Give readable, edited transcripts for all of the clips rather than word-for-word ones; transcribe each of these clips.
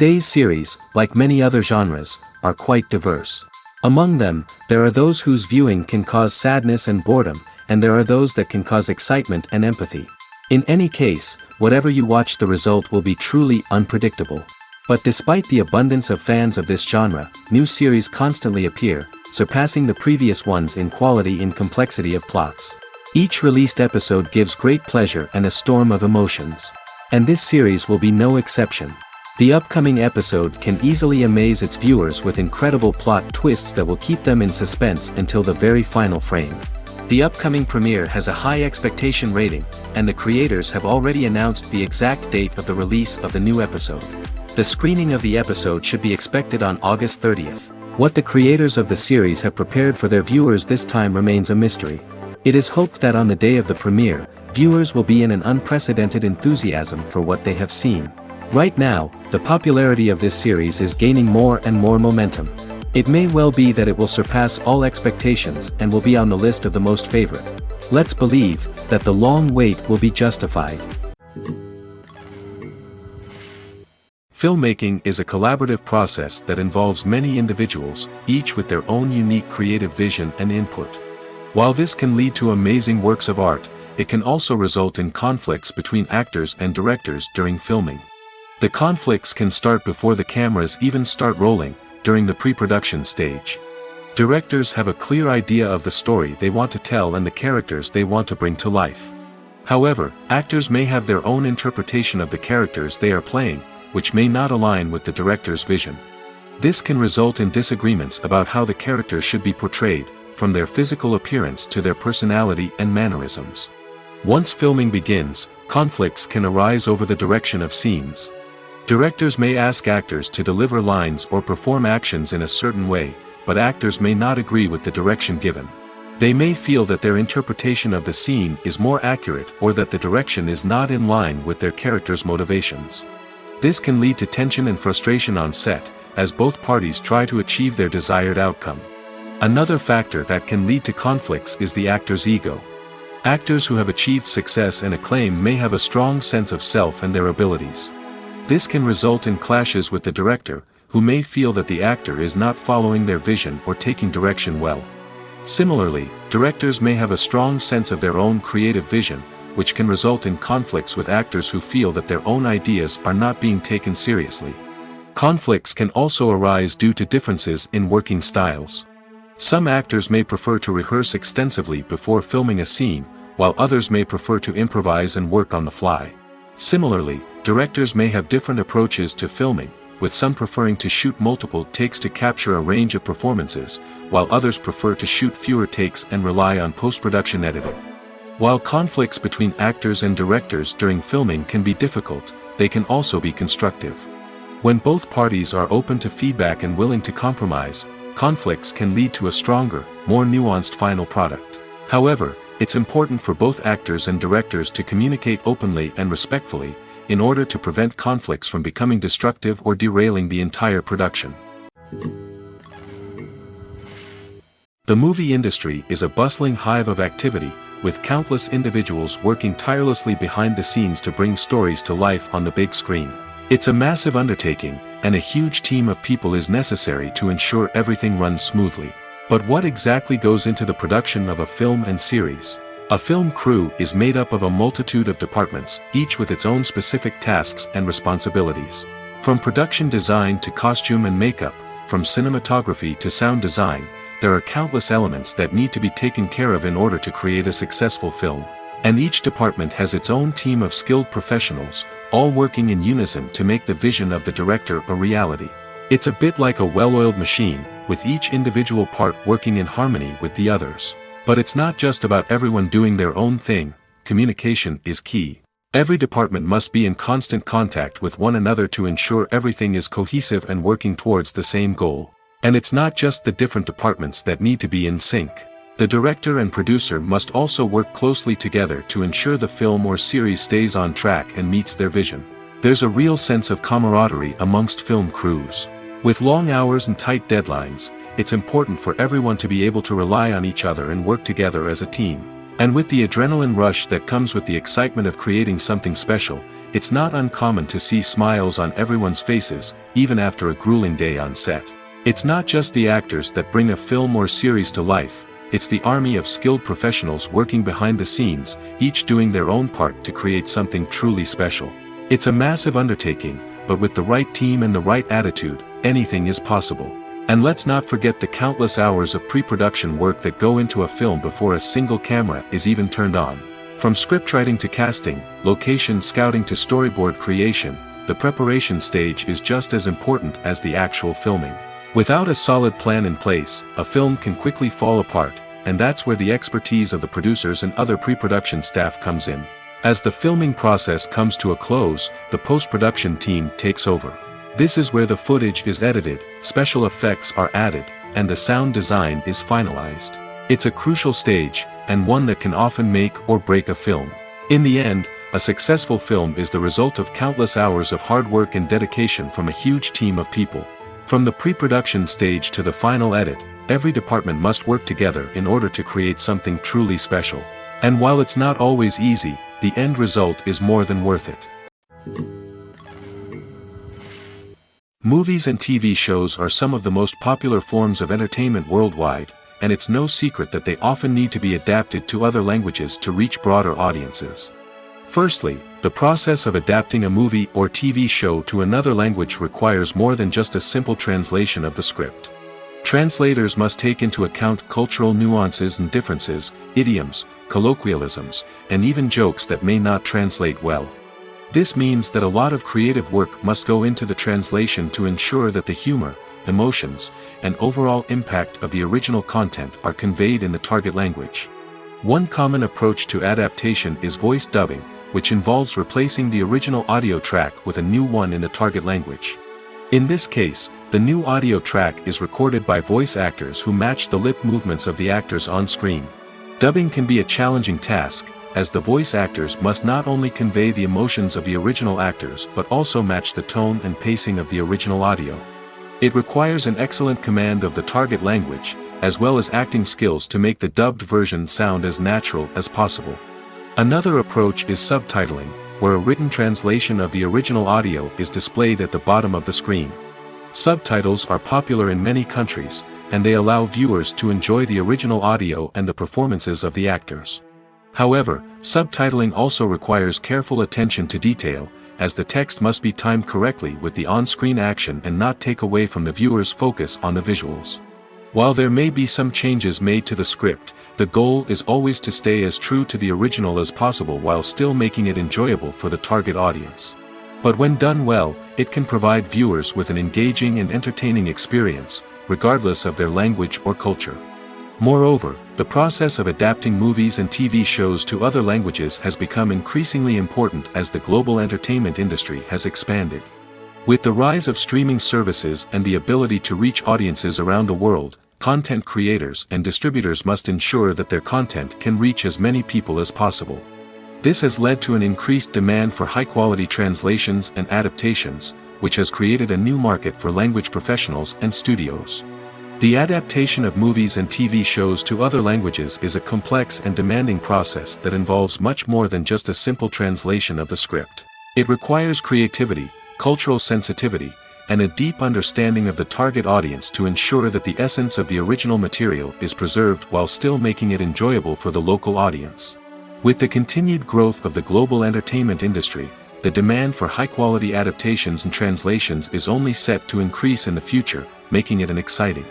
Today's series, like many other genres, are quite diverse. Among them, there are those whose viewing can cause sadness and boredom, and there are those that can cause excitement and empathy. In any case, whatever you watch, the result will be truly unpredictable. But despite the abundance of fans of this genre, new series constantly appear, surpassing the previous ones in quality and complexity of plots. Each released episode gives great pleasure and a storm of emotions. And this series will be no exception. The upcoming episode can easily amaze its viewers with incredible plot twists that will keep them in suspense until the very final frame. The upcoming premiere has a high expectation rating, and the creators have already announced the exact date of the release of the new episode. The screening of the episode should be expected on August 30th. What the creators of the series have prepared for their viewers this time remains a mystery. It is hoped that on the day of the premiere, viewers will be in an unprecedented enthusiasm for what they have seen. Right now, the popularity of this series is gaining more and more momentum. It may well be that it will surpass all expectations and will be on the list of the most favorite. Let's believe that the long wait will be justified. Filmmaking is a collaborative process that involves many individuals, each with their own unique creative vision and input. While this can lead to amazing works of art, it can also result in conflicts between actors and directors during filming. The conflicts can start before the cameras even start rolling, during the pre-production stage. Directors have a clear idea of the story they want to tell and the characters they want to bring to life. However, actors may have their own interpretation of the characters they are playing, which may not align with the director's vision. This can result in disagreements about how the characters should be portrayed, from their physical appearance to their personality and mannerisms. Once filming begins, conflicts can arise over the direction of scenes. Directors may ask actors to deliver lines or perform actions in a certain way, but actors may not agree with the direction given. They may feel that their interpretation of the scene is more accurate or that the direction is not in line with their character's motivations. This can lead to tension and frustration on set, as both parties try to achieve their desired outcome. Another factor that can lead to conflicts is the actor's ego. Actors who have achieved success and acclaim may have a strong sense of self and their abilities. This can result in clashes with the director, who may feel that the actor is not following their vision or taking direction well. Similarly, directors may have a strong sense of their own creative vision, which can result in conflicts with actors who feel that their own ideas are not being taken seriously. Conflicts can also arise due to differences in working styles. Some actors may prefer to rehearse extensively before filming a scene, while others may prefer to improvise and work on the fly. Similarly, directors may have different approaches to filming, with some preferring to shoot multiple takes to capture a range of performances, while others prefer to shoot fewer takes and rely on post-production editing. While conflicts between actors and directors during filming can be difficult, they can also be constructive. When both parties are open to feedback and willing to compromise, conflicts can lead to a stronger, more nuanced final product. However, it's important for both actors and directors to communicate openly and respectfully, in order to prevent conflicts from becoming destructive or derailing the entire production. The movie industry is a bustling hive of activity, with countless individuals working tirelessly behind the scenes to bring stories to life on the big screen. It's a massive undertaking, and a huge team of people is necessary to ensure everything runs smoothly. But what exactly goes into the production of a film and series? A film crew is made up of a multitude of departments, each with its own specific tasks and responsibilities. From production design to costume and makeup, from cinematography to sound design, there are countless elements that need to be taken care of in order to create a successful film. And each department has its own team of skilled professionals, all working in unison to make the vision of the director a reality. It's a bit like a well-oiled machine, with each individual part working in harmony with the others. But it's not just about everyone doing their own thing. Communication is key. Every department must be in constant contact with one another to ensure everything is cohesive and working towards the same goal. And it's not just the different departments that need to be in sync. The director and producer must also work closely together to ensure the film or series stays on track and meets their vision. There's a real sense of camaraderie amongst film crews. With long hours and tight deadlines, it's important for everyone to be able to rely on each other and work together as a team. And with the adrenaline rush that comes with the excitement of creating something special, it's not uncommon to see smiles on everyone's faces, even after a grueling day on set. It's not just the actors that bring a film or series to life, it's the army of skilled professionals working behind the scenes, each doing their own part to create something truly special. It's a massive undertaking, but with the right team and the right attitude, anything is possible. And let's not forget the countless hours of pre-production work that go into a film before a single camera is even turned on. From scriptwriting to casting, location scouting to storyboard creation, the preparation stage is just as important as the actual filming. Without a solid plan in place, a film can quickly fall apart, and that's where the expertise of the producers and other pre-production staff comes in. As the filming process comes to a close, the post-production team takes over. This is where the footage is edited, special effects are added, and the sound design is finalized. It's a crucial stage, and one that can often make or break a film. In the end, a successful film is the result of countless hours of hard work and dedication from a huge team of people. From the pre-production stage to the final edit, every department must work together in order to create something truly special. And while it's not always easy, the end result is more than worth it. Movies and TV shows are some of the most popular forms of entertainment worldwide, and it's no secret that they often need to be adapted to other languages to reach broader audiences. Firstly, the process of adapting a movie or TV show to another language requires more than just a simple translation of the script. Translators must take into account cultural nuances and differences, idioms, colloquialisms, and even jokes that may not translate well. This means that a lot of creative work must go into the translation to ensure that the humor, emotions, and overall impact of the original content are conveyed in the target language. One common approach to adaptation is voice dubbing, which involves replacing the original audio track with a new one in the target language. In this case, the new audio track is recorded by voice actors who match the lip movements of the actors on screen. Dubbing can be a challenging task, as the voice actors must not only convey the emotions of the original actors but also match the tone and pacing of the original audio. It requires an excellent command of the target language, as well as acting skills to make the dubbed version sound as natural as possible. Another approach is subtitling, where a written translation of the original audio is displayed at the bottom of the screen. Subtitles are popular in many countries, and they allow viewers to enjoy the original audio and the performances of the actors. However, subtitling also requires careful attention to detail, as the text must be timed correctly with the on-screen action and not take away from the viewer's focus on the visuals. While there may be some changes made to the script, the goal is always to stay as true to the original as possible while still making it enjoyable for the target audience. But when done well, it can provide viewers with an engaging and entertaining experience, regardless of their language or culture. Moreover, the process of adapting movies and TV shows to other languages has become increasingly important as the global entertainment industry has expanded. With the rise of streaming services and the ability to reach audiences around the world, content creators and distributors must ensure that their content can reach as many people as possible. This has led to an increased demand for high-quality translations and adaptations, which has created a new market for language professionals and studios. The adaptation of movies and TV shows to other languages is a complex and demanding process that involves much more than just a simple translation of the script. It requires creativity, cultural sensitivity, and a deep understanding of the target audience to ensure that the essence of the original material is preserved while still making it enjoyable for the local audience. With the continued growth of the global entertainment industry, the demand for high-quality adaptations and translations is only set to increase in the future, making it an exciting.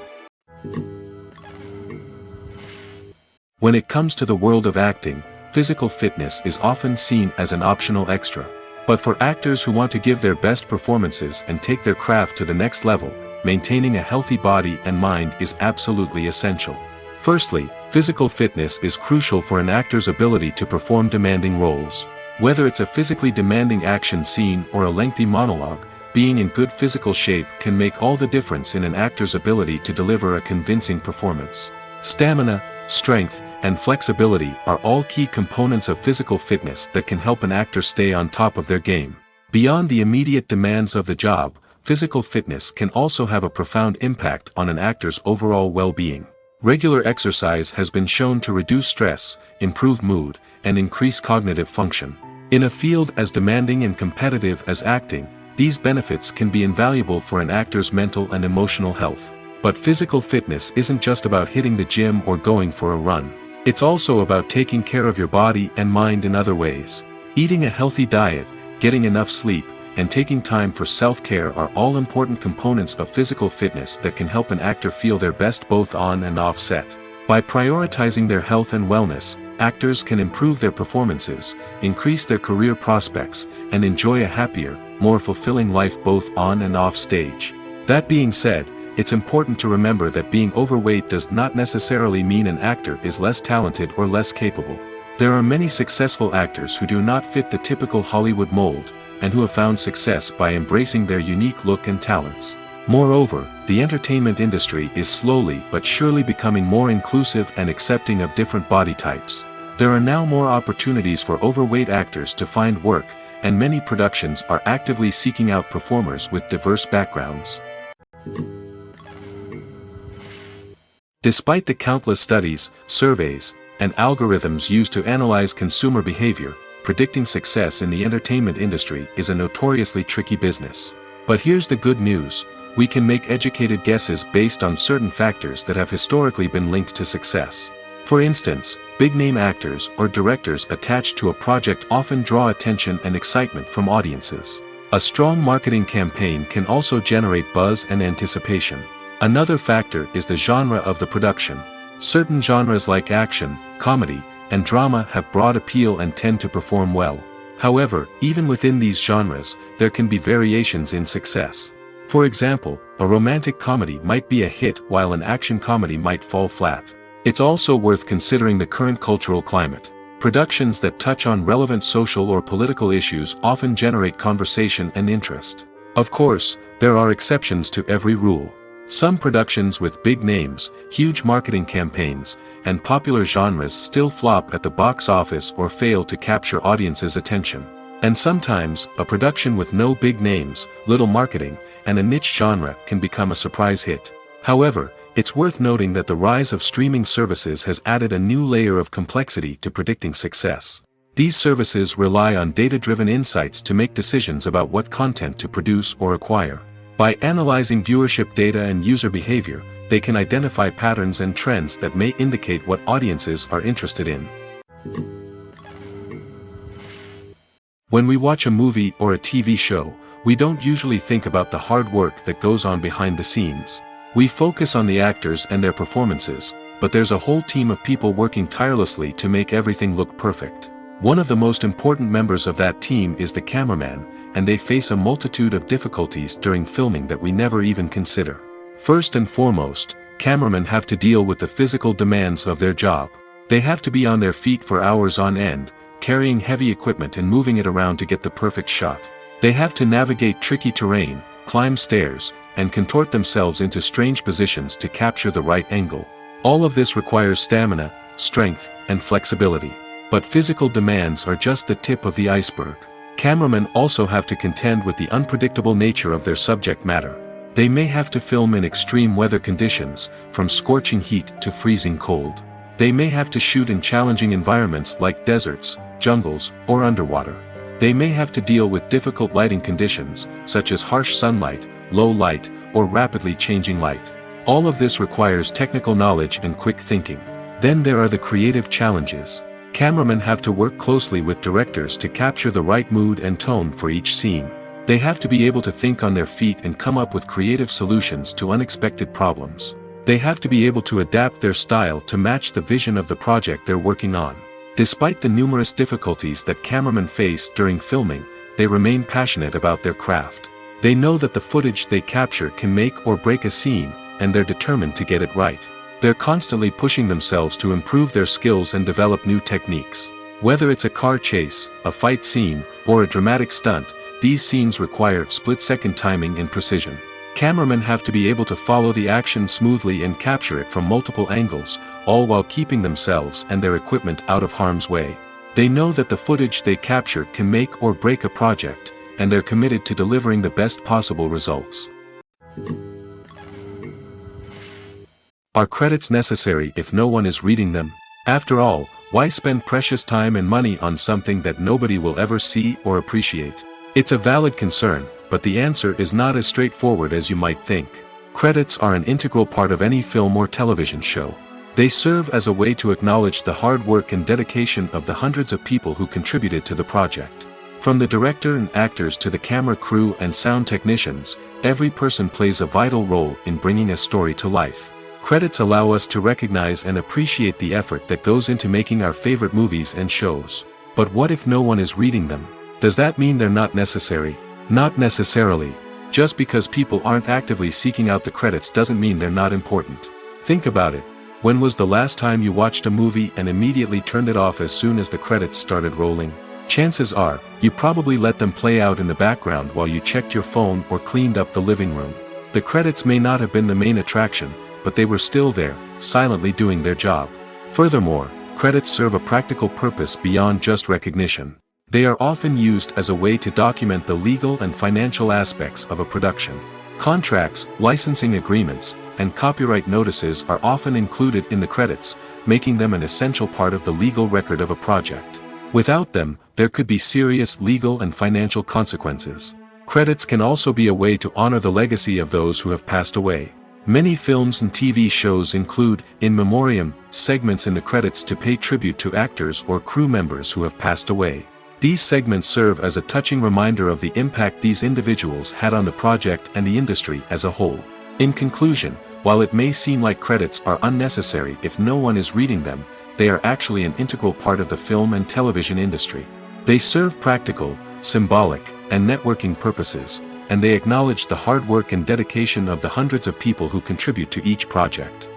When it comes to the world of acting, physical fitness is often seen as an optional extra. But for actors who want to give their best performances and take their craft to the next level, maintaining a healthy body and mind is absolutely essential. Firstly, physical fitness is crucial for an actor's ability to perform demanding roles. Whether it's a physically demanding action scene or a lengthy monologue, being in good physical shape can make all the difference in an actor's ability to deliver a convincing performance. Stamina, strength, and flexibility are all key components of physical fitness that can help an actor stay on top of their game. Beyond the immediate demands of the job, physical fitness can also have a profound impact on an actor's overall well-being. Regular exercise has been shown to reduce stress, improve mood, and increase cognitive function. In a field as demanding and competitive as acting, these benefits can be invaluable for an actor's mental and emotional health. But physical fitness isn't just about hitting the gym or going for a run. It's also about taking care of your body and mind in other ways. Eating a healthy diet, getting enough sleep, and taking time for self-care are all important components of physical fitness that can help an actor feel their best both on and off set. By prioritizing their health and wellness, actors can improve their performances, increase their career prospects, and enjoy a happier, more fulfilling life both on and off stage. That being said, it's important to remember that being overweight does not necessarily mean an actor is less talented or less capable. There are many successful actors who do not fit the typical Hollywood mold, and who have found success by embracing their unique look and talents. Moreover, the entertainment industry is slowly but surely becoming more inclusive and accepting of different body types. There are now more opportunities for overweight actors to find work, and many productions are actively seeking out performers with diverse backgrounds. Despite the countless studies, surveys, and algorithms used to analyze consumer behavior, predicting success in the entertainment industry is a notoriously tricky business. But here's the good news: we can make educated guesses based on certain factors that have historically been linked to success. For instance, big-name actors or directors attached to a project often draw attention and excitement from audiences. A strong marketing campaign can also generate buzz and anticipation. Another factor is the genre of the production. Certain genres like action, comedy, and drama have broad appeal and tend to perform well. However, even within these genres, there can be variations in success. For example, a romantic comedy might be a hit while an action comedy might fall flat. It's also worth considering the current cultural climate. Productions that touch on relevant social or political issues often generate conversation and interest. Of course, there are exceptions to every rule. Some productions with big names, huge marketing campaigns, and popular genres still flop at the box office or fail to capture audiences' attention. And sometimes, a production with no big names, little marketing, and a niche genre can become a surprise hit. However, it's worth noting that the rise of streaming services has added a new layer of complexity to predicting success. These services rely on data-driven insights to make decisions about what content to produce or acquire. By analyzing viewership data and user behavior, they can identify patterns and trends that may indicate what audiences are interested in. When we watch a movie or a TV show, we don't usually think about the hard work that goes on behind the scenes. We focus on the actors and their performances, but there's a whole team of people working tirelessly to make everything look perfect. One of the most important members of that team is the cameraman, and they face a multitude of difficulties during filming that we never even consider. First and foremost, cameramen have to deal with the physical demands of their job. They have to be on their feet for hours on end, carrying heavy equipment and moving it around to get the perfect shot. They have to navigate tricky terrain, climb stairs, and contort themselves into strange positions to capture the right angle. All of this requires stamina, strength, and flexibility. But physical demands are just the tip of the iceberg. Cameramen also have to contend with the unpredictable nature of their subject matter. They may have to film in extreme weather conditions, from scorching heat to freezing cold. They may have to shoot in challenging environments like deserts, jungles, or underwater. They may have to deal with difficult lighting conditions, such as harsh sunlight, low light, or rapidly changing light. All of this requires technical knowledge and quick thinking. Then there are the creative challenges. Cameramen have to work closely with directors to capture the right mood and tone for each scene. They have to be able to think on their feet and come up with creative solutions to unexpected problems. They have to be able to adapt their style to match the vision of the project they're working on. Despite the numerous difficulties that cameramen face during filming, they remain passionate about their craft. They know that the footage they capture can make or break a scene, and they're determined to get it right. They're constantly pushing themselves to improve their skills and develop new techniques. Whether it's a car chase, a fight scene, or a dramatic stunt, these scenes require split-second timing and precision. Cameramen have to be able to follow the action smoothly and capture it from multiple angles, all while keeping themselves and their equipment out of harm's way. They know that the footage they capture can make or break a project, and they're committed to delivering the best possible results. Are credits necessary if no one is reading them? After all, why spend precious time and money on something that nobody will ever see or appreciate? It's a valid concern, but the answer is not as straightforward as you might think. Credits are an integral part of any film or television show. They serve as a way to acknowledge the hard work and dedication of the hundreds of people who contributed to the project. From the director and actors to the camera crew and sound technicians, every person plays a vital role in bringing a story to life. Credits allow us to recognize and appreciate the effort that goes into making our favorite movies and shows. But what if no one is reading them? Does that mean they're not necessary? Not necessarily. Just because people aren't actively seeking out the credits doesn't mean they're not important. Think about it. When was the last time you watched a movie and immediately turned it off as soon as the credits started rolling? Chances are, you probably let them play out in the background while you checked your phone or cleaned up the living room. The credits may not have been the main attraction, but they were still there, silently doing their job. Furthermore, credits serve a practical purpose beyond just recognition. They are often used as a way to document the legal and financial aspects of a production. Contracts, licensing agreements, and copyright notices are often included in the credits, making them an essential part of the legal record of a project. Without them, there could be serious legal and financial consequences. Credits can also be a way to honor the legacy of those who have passed away. Many films and TV shows include, in memoriam, segments in the credits to pay tribute to actors or crew members who have passed away. These segments serve as a touching reminder of the impact these individuals had on the project and the industry as a whole. In conclusion, while it may seem like credits are unnecessary if no one is reading them, they are actually an integral part of the film and television industry. They serve practical, symbolic, and networking purposes, and they acknowledge the hard work and dedication of the hundreds of people who contribute to each project.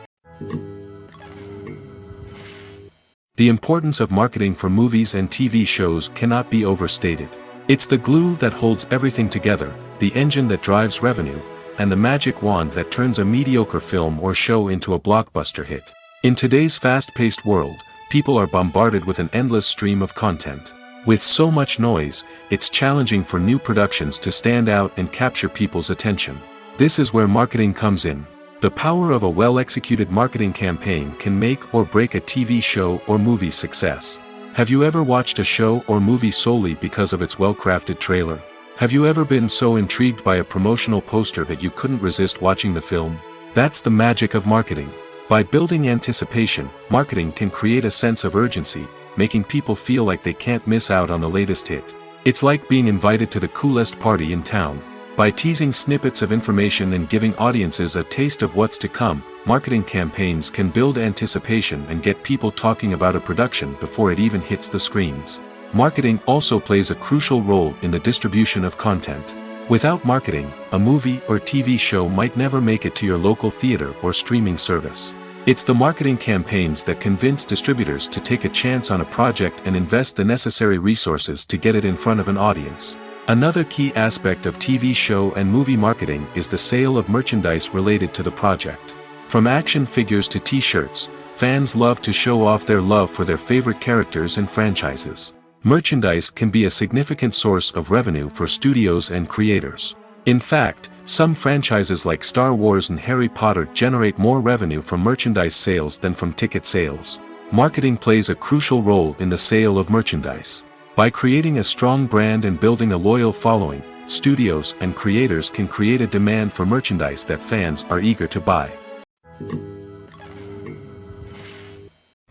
The importance of marketing for movies and TV shows cannot be overstated. It's the glue that holds everything together, the engine that drives revenue, and the magic wand that turns a mediocre film or show into a blockbuster hit. In today's fast-paced world, people are bombarded with an endless stream of content. With so much noise, it's challenging for new productions to stand out and capture people's attention. This is where marketing comes in. The power of a well-executed marketing campaign can make or break a TV show or movie's success. Have you ever watched a show or movie solely because of its well-crafted trailer? Have you ever been so intrigued by a promotional poster that you couldn't resist watching the film? That's the magic of marketing. By building anticipation, marketing can create a sense of urgency, making people feel like they can't miss out on the latest hit. It's like being invited to the coolest party in town. By teasing snippets of information and giving audiences a taste of what's to come, marketing campaigns can build anticipation and get people talking about a production before it even hits the screens. Marketing also plays a crucial role in the distribution of content. Without marketing, a movie or TV show might never make it to your local theater or streaming service. It's the marketing campaigns that convince distributors to take a chance on a project and invest the necessary resources to get it in front of an audience. Another key aspect of TV show and movie marketing is the sale of merchandise related to the project. From action figures to t-shirts, fans love to show off their love for their favorite characters and franchises. Merchandise can be a significant source of revenue for studios and creators. In fact, some franchises like Star Wars and Harry Potter generate more revenue from merchandise sales than from ticket sales. Marketing plays a crucial role in the sale of merchandise. By creating a strong brand and building a loyal following, studios and creators can create a demand for merchandise that fans are eager to buy.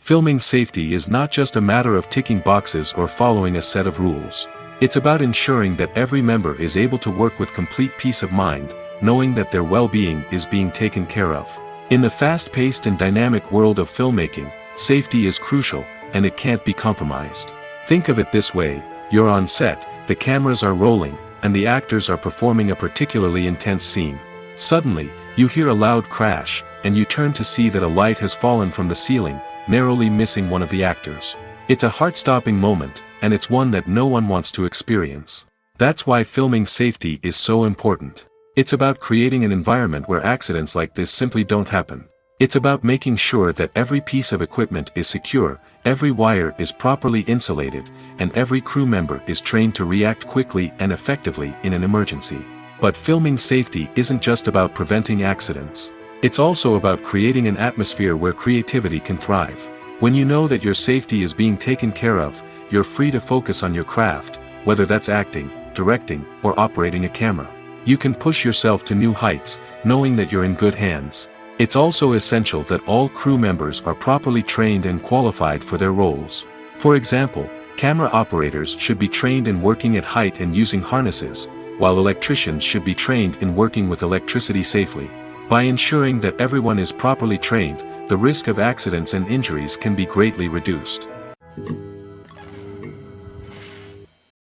Filming safety is not just a matter of ticking boxes or following a set of rules. It's about ensuring that every member is able to work with complete peace of mind, knowing that their well-being is being taken care of. In the fast-paced and dynamic world of filmmaking, safety is crucial, and it can't be compromised. Think of it this way: you're on set, the cameras are rolling, and the actors are performing a particularly intense scene. Suddenly, you hear a loud crash, and you turn to see that a light has fallen from the ceiling, narrowly missing one of the actors. It's a heart-stopping moment, and it's one that no one wants to experience. That's why filming safety is so important. It's about creating an environment where accidents like this simply don't happen. It's about making sure that every piece of equipment is secure, every wire is properly insulated, and every crew member is trained to react quickly and effectively in an emergency. But filming safety isn't just about preventing accidents. It's also about creating an atmosphere where creativity can thrive. When you know that your safety is being taken care of, you're free to focus on your craft, whether that's acting, directing, or operating a camera. You can push yourself to new heights, knowing that you're in good hands. It's also essential that all crew members are properly trained and qualified for their roles. For example, camera operators should be trained in working at height and using harnesses, while electricians should be trained in working with electricity safely. By ensuring that everyone is properly trained, the risk of accidents and injuries can be greatly reduced.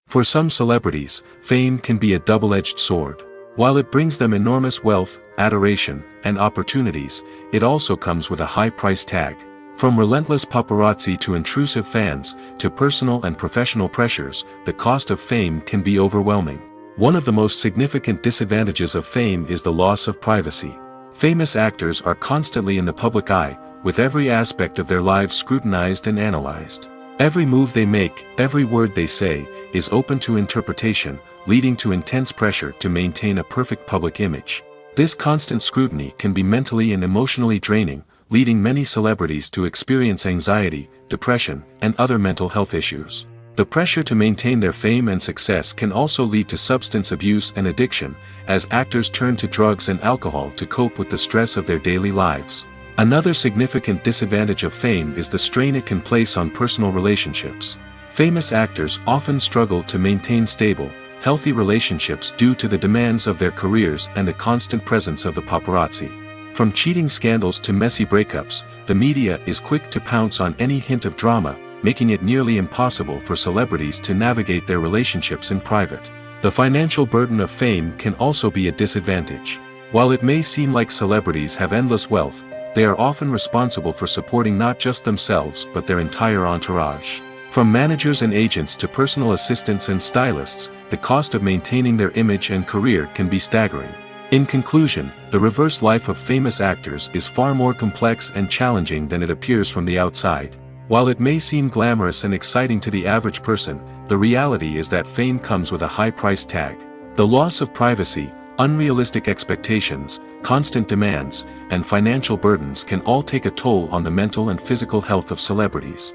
For some celebrities, fame can be a double-edged sword. While it brings them enormous wealth, adoration, and opportunities, it also comes with a high price tag. From relentless paparazzi to intrusive fans, to personal and professional pressures, the cost of fame can be overwhelming. One of the most significant disadvantages of fame is the loss of privacy. Famous actors are constantly in the public eye, with every aspect of their lives scrutinized and analyzed. Every move they make, every word they say, is open to interpretation, leading to intense pressure to maintain a perfect public image. This constant scrutiny can be mentally and emotionally draining, leading many celebrities to experience anxiety, depression, and other mental health issues. The pressure to maintain their fame and success can also lead to substance abuse and addiction, as actors turn to drugs and alcohol to cope with the stress of their daily lives. Another significant disadvantage of fame is the strain it can place on personal relationships. Famous actors often struggle to maintain stable, healthy relationships due to the demands of their careers and the constant presence of the paparazzi. From cheating scandals to messy breakups, the media is quick to pounce on any hint of drama, making it nearly impossible for celebrities to navigate their relationships in private. The financial burden of fame can also be a disadvantage. While it may seem like celebrities have endless wealth, they are often responsible for supporting not just themselves but their entire entourage. From managers and agents to personal assistants and stylists, the cost of maintaining their image and career can be staggering. In conclusion, the reverse life of famous actors is far more complex and challenging than it appears from the outside. While it may seem glamorous and exciting to the average person, the reality is that fame comes with a high price tag. The loss of privacy, unrealistic expectations, constant demands, and financial burdens can all take a toll on the mental and physical health of celebrities.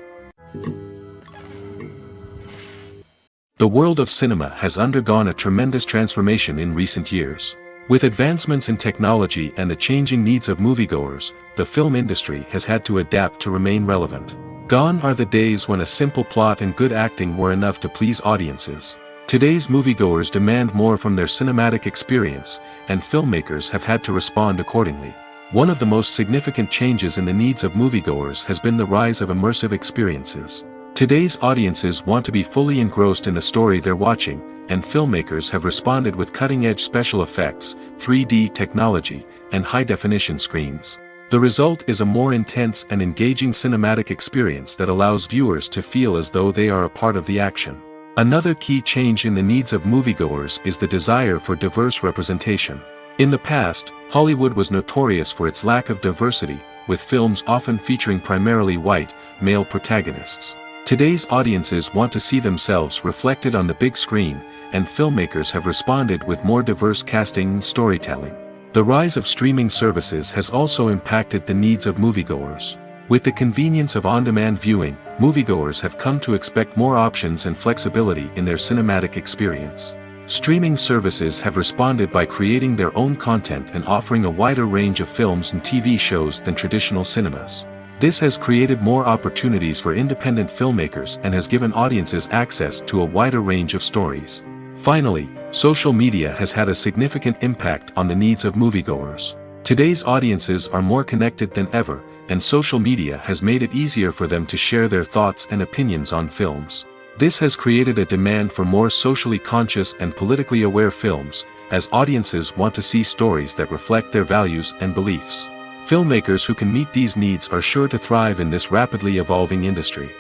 The world of cinema has undergone a tremendous transformation in recent years. With advancements in technology and the changing needs of moviegoers, the film industry has had to adapt to remain relevant. Gone are the days when a simple plot and good acting were enough to please audiences. Today's moviegoers demand more from their cinematic experience, and filmmakers have had to respond accordingly. One of the most significant changes in the needs of moviegoers has been the rise of immersive experiences. Today's audiences want to be fully engrossed in the story they're watching, and filmmakers have responded with cutting-edge special effects, 3D technology, and high-definition screens. The result is a more intense and engaging cinematic experience that allows viewers to feel as though they are a part of the action. Another key change in the needs of moviegoers is the desire for diverse representation. In the past, Hollywood was notorious for its lack of diversity, with films often featuring primarily white, male protagonists. Today's audiences want to see themselves reflected on the big screen, and filmmakers have responded with more diverse casting and storytelling. The rise of streaming services has also impacted the needs of moviegoers. With the convenience of on-demand viewing, moviegoers have come to expect more options and flexibility in their cinematic experience. Streaming services have responded by creating their own content and offering a wider range of films and TV shows than traditional cinemas. This has created more opportunities for independent filmmakers and has given audiences access to a wider range of stories. Finally, social media has had a significant impact on the needs of moviegoers. Today's audiences are more connected than ever, and social media has made it easier for them to share their thoughts and opinions on films. This has created a demand for more socially conscious and politically aware films, as audiences want to see stories that reflect their values and beliefs. Filmmakers who can meet these needs are sure to thrive in this rapidly evolving industry.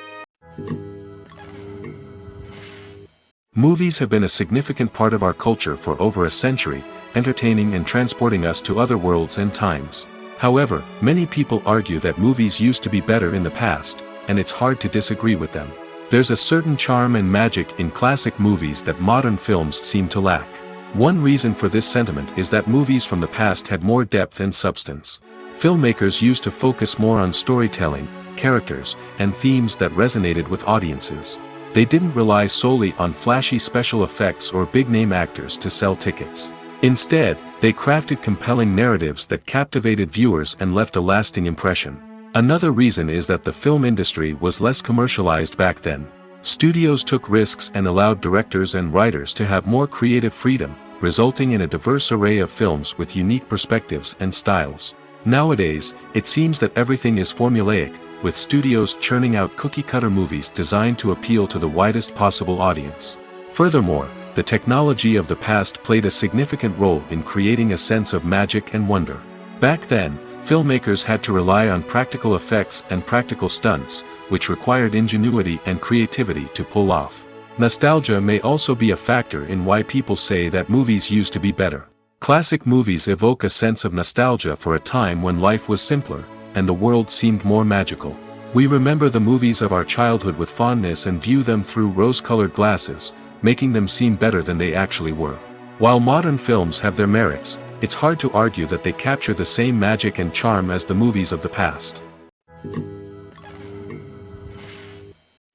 Movies have been a significant part of our culture for over a century, entertaining and transporting us to other worlds and times. However, many people argue that movies used to be better in the past, and it's hard to disagree with them. There's a certain charm and magic in classic movies that modern films seem to lack. One reason for this sentiment is that movies from the past had more depth and substance. Filmmakers used to focus more on storytelling, characters, and themes that resonated with audiences. They didn't rely solely on flashy special effects or big-name actors to sell tickets. Instead, they crafted compelling narratives that captivated viewers and left a lasting impression. Another reason is that the film industry was less commercialized back then. Studios took risks and allowed directors and writers to have more creative freedom, resulting in a diverse array of films with unique perspectives and styles. Nowadays, it seems that everything is formulaic, with studios churning out cookie-cutter movies designed to appeal to the widest possible audience. Furthermore, the technology of the past played a significant role in creating a sense of magic and wonder. Back then, filmmakers had to rely on practical effects and practical stunts, which required ingenuity and creativity to pull off. Nostalgia may also be a factor in why people say that movies used to be better. Classic movies evoke a sense of nostalgia for a time when life was simpler, and the world seemed more magical. We remember the movies of our childhood with fondness and view them through rose-colored glasses, making them seem better than they actually were. While modern films have their merits, it's hard to argue that they capture the same magic and charm as the movies of the past.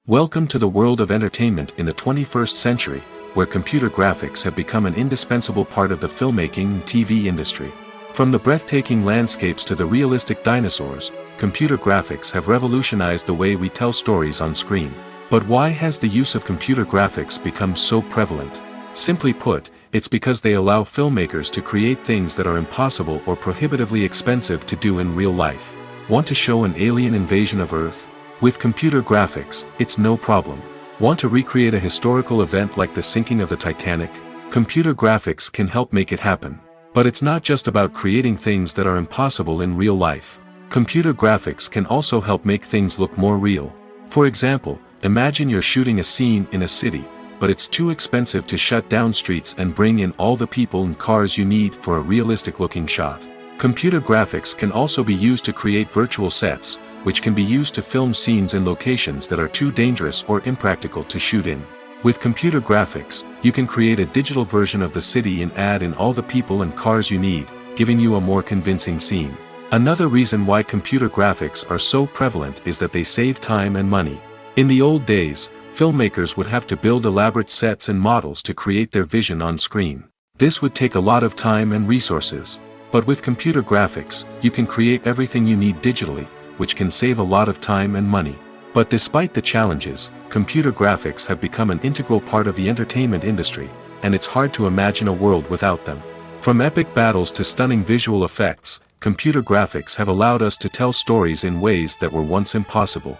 Welcome to the world of entertainment in the 21st century, where computer graphics have become an indispensable part of the filmmaking and TV industry. From the breathtaking landscapes to the realistic dinosaurs, computer graphics have revolutionized the way we tell stories on screen. But why has the use of computer graphics become so prevalent? Simply put, it's because they allow filmmakers to create things that are impossible or prohibitively expensive to do in real life. Want to show an alien invasion of Earth? With computer graphics, it's no problem. Want to recreate a historical event like the sinking of the Titanic? Computer graphics can help make it happen. But it's not just about creating things that are impossible in real life. Computer graphics can also help make things look more real. For example, imagine you're shooting a scene in a city, but it's too expensive to shut down streets and bring in all the people and cars you need for a realistic-looking shot. Computer graphics can also be used to create virtual sets, which can be used to film scenes in locations that are too dangerous or impractical to shoot in. With computer graphics, you can create a digital version of the city and add in all the people and cars you need, giving you a more convincing scene. Another reason why computer graphics are so prevalent is that they save time and money. In the old days, filmmakers would have to build elaborate sets and models to create their vision on screen. This would take a lot of time and resources. But with computer graphics, you can create everything you need digitally, which can save a lot of time and money. But despite the challenges, computer graphics have become an integral part of the entertainment industry, and it's hard to imagine a world without them. From epic battles to stunning visual effects, computer graphics have allowed us to tell stories in ways that were once impossible.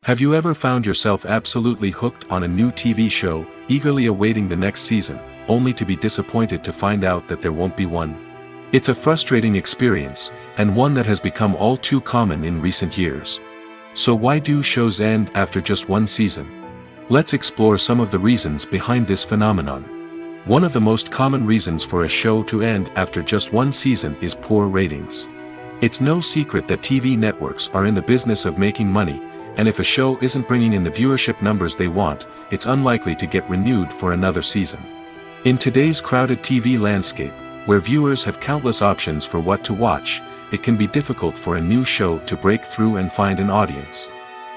Have you ever found yourself absolutely hooked on a new TV show, eagerly awaiting the next season, only to be disappointed to find out that there won't be one? It's a frustrating experience, and one that has become all too common in recent years. So why do shows end after just one season? Let's explore some of the reasons behind this phenomenon. One of the most common reasons for a show to end after just one season is poor ratings. It's no secret that TV networks are in the business of making money, and if a show isn't bringing in the viewership numbers they want, it's unlikely to get renewed for another season. In today's crowded TV landscape, where viewers have countless options for what to watch, it can be difficult for a new show to break through and find an audience.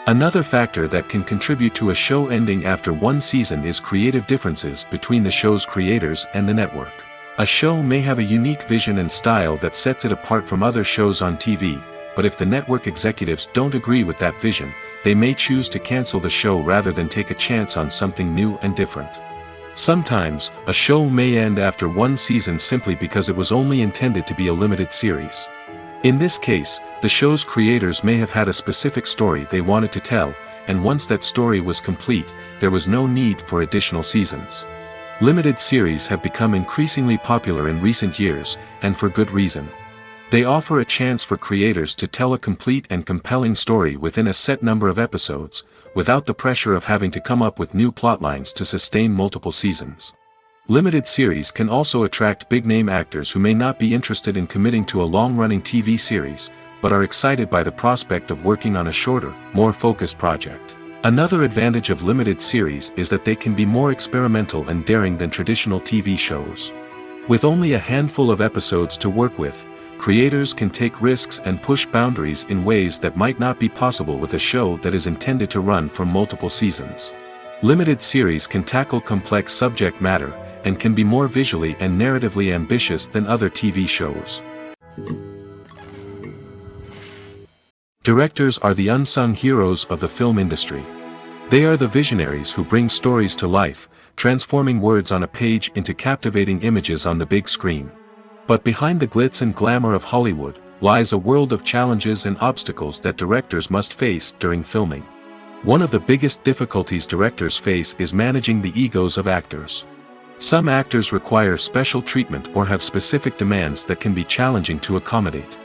Another factor that can contribute to a show ending after one season is creative differences between the show's creators and the network. A show may have a unique vision and style that sets it apart from other shows on TV, but if the network executives don't agree with that vision, they may choose to cancel the show rather than take a chance on something new and different. Sometimes, a show may end after one season simply because it was only intended to be a limited series. In this case, the show's creators may have had a specific story they wanted to tell, and once that story was complete, there was no need for additional seasons. Limited series have become increasingly popular in recent years, and for good reason. They offer a chance for creators to tell a complete and compelling story within a set number of episodes, without the pressure of having to come up with new plotlines to sustain multiple seasons. Limited series can also attract big-name actors who may not be interested in committing to a long-running TV series, but are excited by the prospect of working on a shorter, more focused project. Another advantage of limited series is that they can be more experimental and daring than traditional TV shows. With only a handful of episodes to work with, creators can take risks and push boundaries in ways that might not be possible with a show that is intended to run for multiple seasons. Limited series can tackle complex subject matter, and can be more visually and narratively ambitious than other TV shows. Directors are the unsung heroes of the film industry. They are the visionaries who bring stories to life, transforming words on a page into captivating images on the big screen. But behind the glitz and glamour of Hollywood, lies a world of challenges and obstacles that directors must face during filming. One of the biggest difficulties directors face is managing the egos of actors. Some actors require special treatment or have specific demands that can be challenging to accommodate.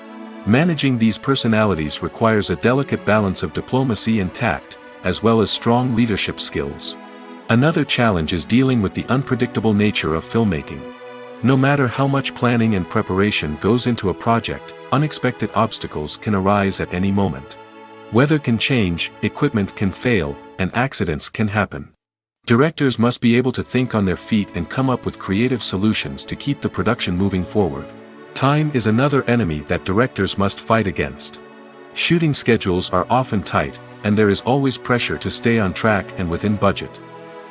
Managing these personalities requires a delicate balance of diplomacy and tact, as well as strong leadership skills. Another challenge is dealing with the unpredictable nature of filmmaking. No matter how much planning and preparation goes into a project, unexpected obstacles can arise at any moment. Weather can change, equipment can fail, and accidents can happen. Directors must be able to think on their feet and come up with creative solutions to keep the production moving forward. Time is another enemy that directors must fight against. Shooting schedules are often tight, and there is always pressure to stay on track and within budget.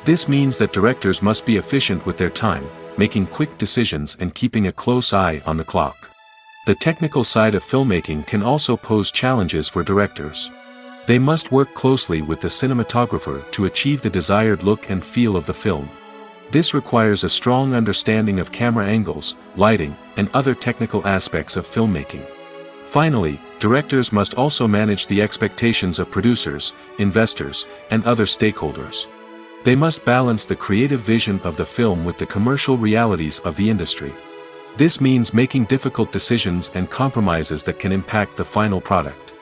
This means that directors must be efficient with their time, making quick decisions and keeping a close eye on the clock. The technical side of filmmaking can also pose challenges for directors. They must work closely with the cinematographer to achieve the desired look and feel of the film. This requires a strong understanding of camera angles, lighting, and other technical aspects of filmmaking. Finally, directors must also manage the expectations of producers, investors, and other stakeholders. They must balance the creative vision of the film with the commercial realities of the industry. This means making difficult decisions and compromises that can impact the final product.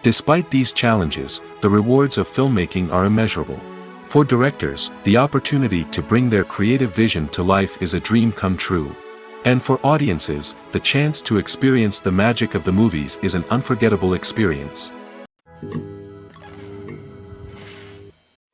Despite these challenges, the rewards of filmmaking are immeasurable. For directors, the opportunity to bring their creative vision to life is a dream come true. And for audiences, the chance to experience the magic of the movies is an unforgettable experience.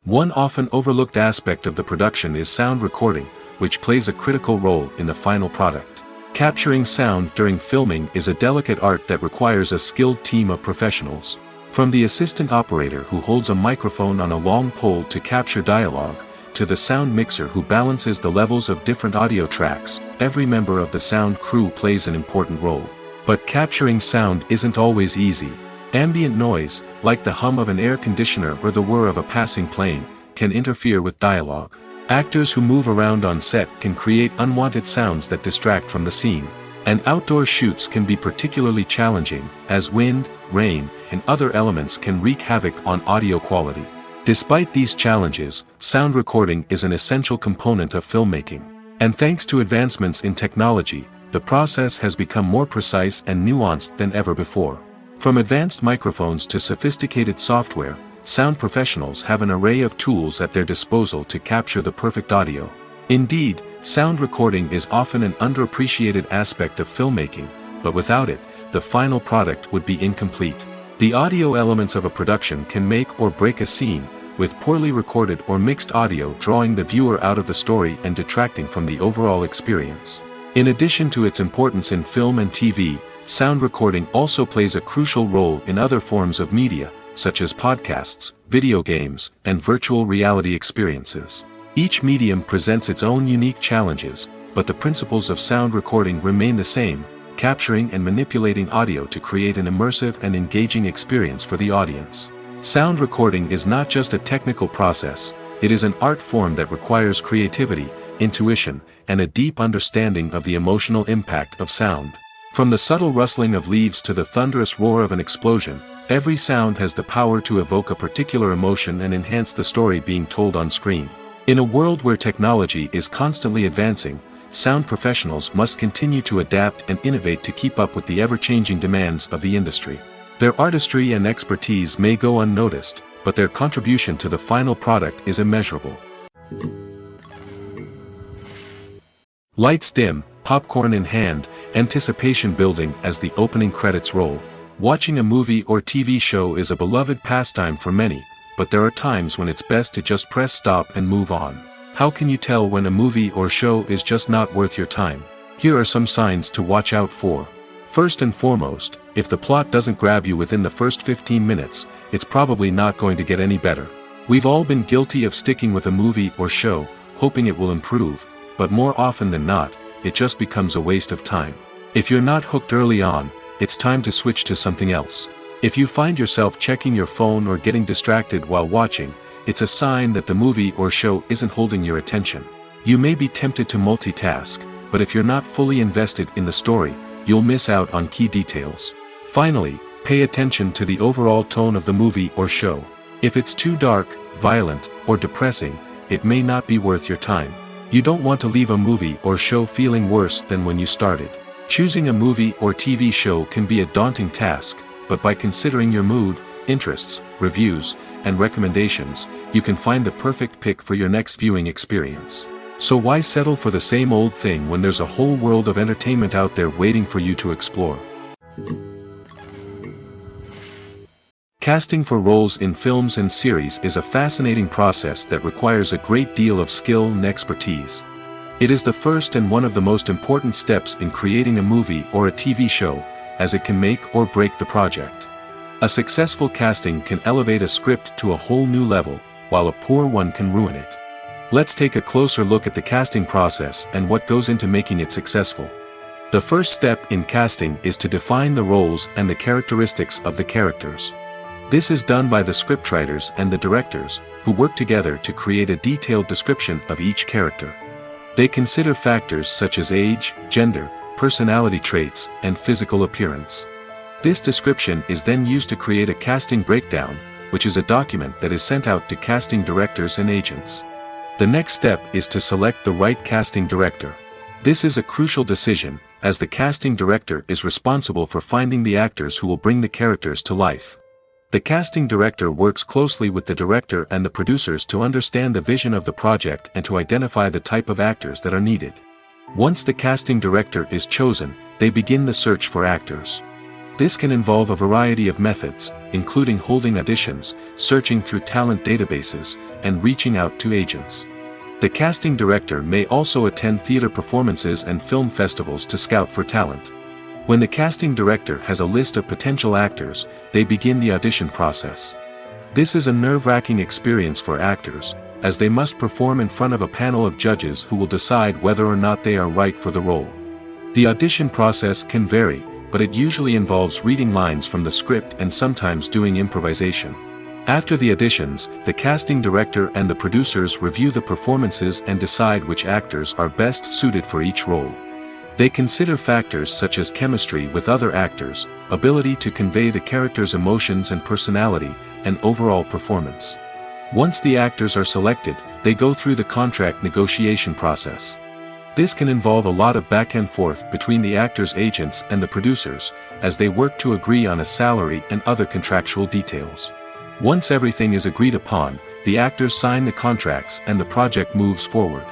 One often overlooked aspect of the production is sound recording, which plays a critical role in the final product. Capturing sound during filming is a delicate art that requires a skilled team of professionals. From the assistant operator who holds a microphone on a long pole to capture dialogue, to the sound mixer who balances the levels of different audio tracks, every member of the sound crew plays an important role. But capturing sound isn't always easy. Ambient noise, like the hum of an air conditioner or the whir of a passing plane, can interfere with dialogue. Actors who move around on set can create unwanted sounds that distract from the scene. And outdoor shoots can be particularly challenging, as wind, rain, and other elements can wreak havoc on audio quality. Despite these challenges, sound recording is an essential component of filmmaking. And thanks to advancements in technology, the process has become more precise and nuanced than ever before. From advanced microphones to sophisticated software, sound professionals have an array of tools at their disposal to capture the perfect audio. Indeed, sound recording is often an underappreciated aspect of filmmaking, but without it, the final product would be incomplete. The audio elements of a production can make or break a scene, with poorly recorded or mixed audio drawing the viewer out of the story and detracting from the overall experience. In addition to its importance in film and TV, sound recording also plays a crucial role in other forms of media, such as podcasts, video games, and virtual reality experiences. Each medium presents its own unique challenges, but the principles of sound recording remain the same, capturing and manipulating audio to create an immersive and engaging experience for the audience. Sound recording is not just a technical process, it is an art form that requires creativity, intuition, and a deep understanding of the emotional impact of sound. From the subtle rustling of leaves to the thunderous roar of an explosion, every sound has the power to evoke a particular emotion and enhance the story being told on screen. In a world where technology is constantly advancing, sound professionals must continue to adapt and innovate to keep up with the ever-changing demands of the industry. Their artistry and expertise may go unnoticed, but their contribution to the final product is immeasurable. Lights dim, popcorn in hand, anticipation building as the opening credits roll. Watching a movie or TV show is a beloved pastime for many, but there are times when it's best to just press stop and move on. How can you tell when a movie or show is just not worth your time? Here are some signs to watch out for. First and foremost, if the plot doesn't grab you within the first 15 minutes, it's probably not going to get any better. We've all been guilty of sticking with a movie or show, hoping it will improve, but more often than not, it just becomes a waste of time. If you're not hooked early on, it's time to switch to something else. If you find yourself checking your phone or getting distracted while watching, it's a sign that the movie or show isn't holding your attention. You may be tempted to multitask, but if you're not fully invested in the story, you'll miss out on key details. Finally, pay attention to the overall tone of the movie or show. If it's too dark, violent, or depressing, it may not be worth your time. You don't want to leave a movie or show feeling worse than when you started. Choosing a movie or TV show can be a daunting task, but by considering your mood, interests, reviews, and recommendations, you can find the perfect pick for your next viewing experience. So why settle for the same old thing when there's a whole world of entertainment out there waiting for you to explore? Casting for roles in films and series is a fascinating process that requires a great deal of skill and expertise. It is the first and one of the most important steps in creating a movie or a TV show, as it can make or break the project. A successful casting can elevate a script to a whole new level, while a poor one can ruin it. Let's take a closer look at the casting process and what goes into making it successful. The first step in casting is to define the roles and the characteristics of the characters. This is done by the scriptwriters and the directors, who work together to create a detailed description of each character. They consider factors such as age, gender, personality traits, and physical appearance. This description is then used to create a casting breakdown, which is a document that is sent out to casting directors and agents. The next step is to select the right casting director. This is a crucial decision, as the casting director is responsible for finding the actors who will bring the characters to life. The casting director works closely with the director and the producers to understand the vision of the project and to identify the type of actors that are needed. Once the casting director is chosen, they begin the search for actors. This can involve a variety of methods, including holding auditions, searching through talent databases, and reaching out to agents. The casting director may also attend theater performances and film festivals to scout for talent. When the casting director has a list of potential actors, they begin the audition process. This is a nerve-wracking experience for actors, as they must perform in front of a panel of judges who will decide whether or not they are right for the role. The audition process can vary, but it usually involves reading lines from the script and sometimes doing improvisation. After the auditions, the casting director and the producers review the performances and decide which actors are best suited for each role. They consider factors such as chemistry with other actors, ability to convey the character's emotions and personality, and overall performance. Once the actors are selected, they go through the contract negotiation process. This can involve a lot of back and forth between the actors' agents and the producers, as they work to agree on a salary and other contractual details. Once everything is agreed upon, the actors sign the contracts and the project moves forward.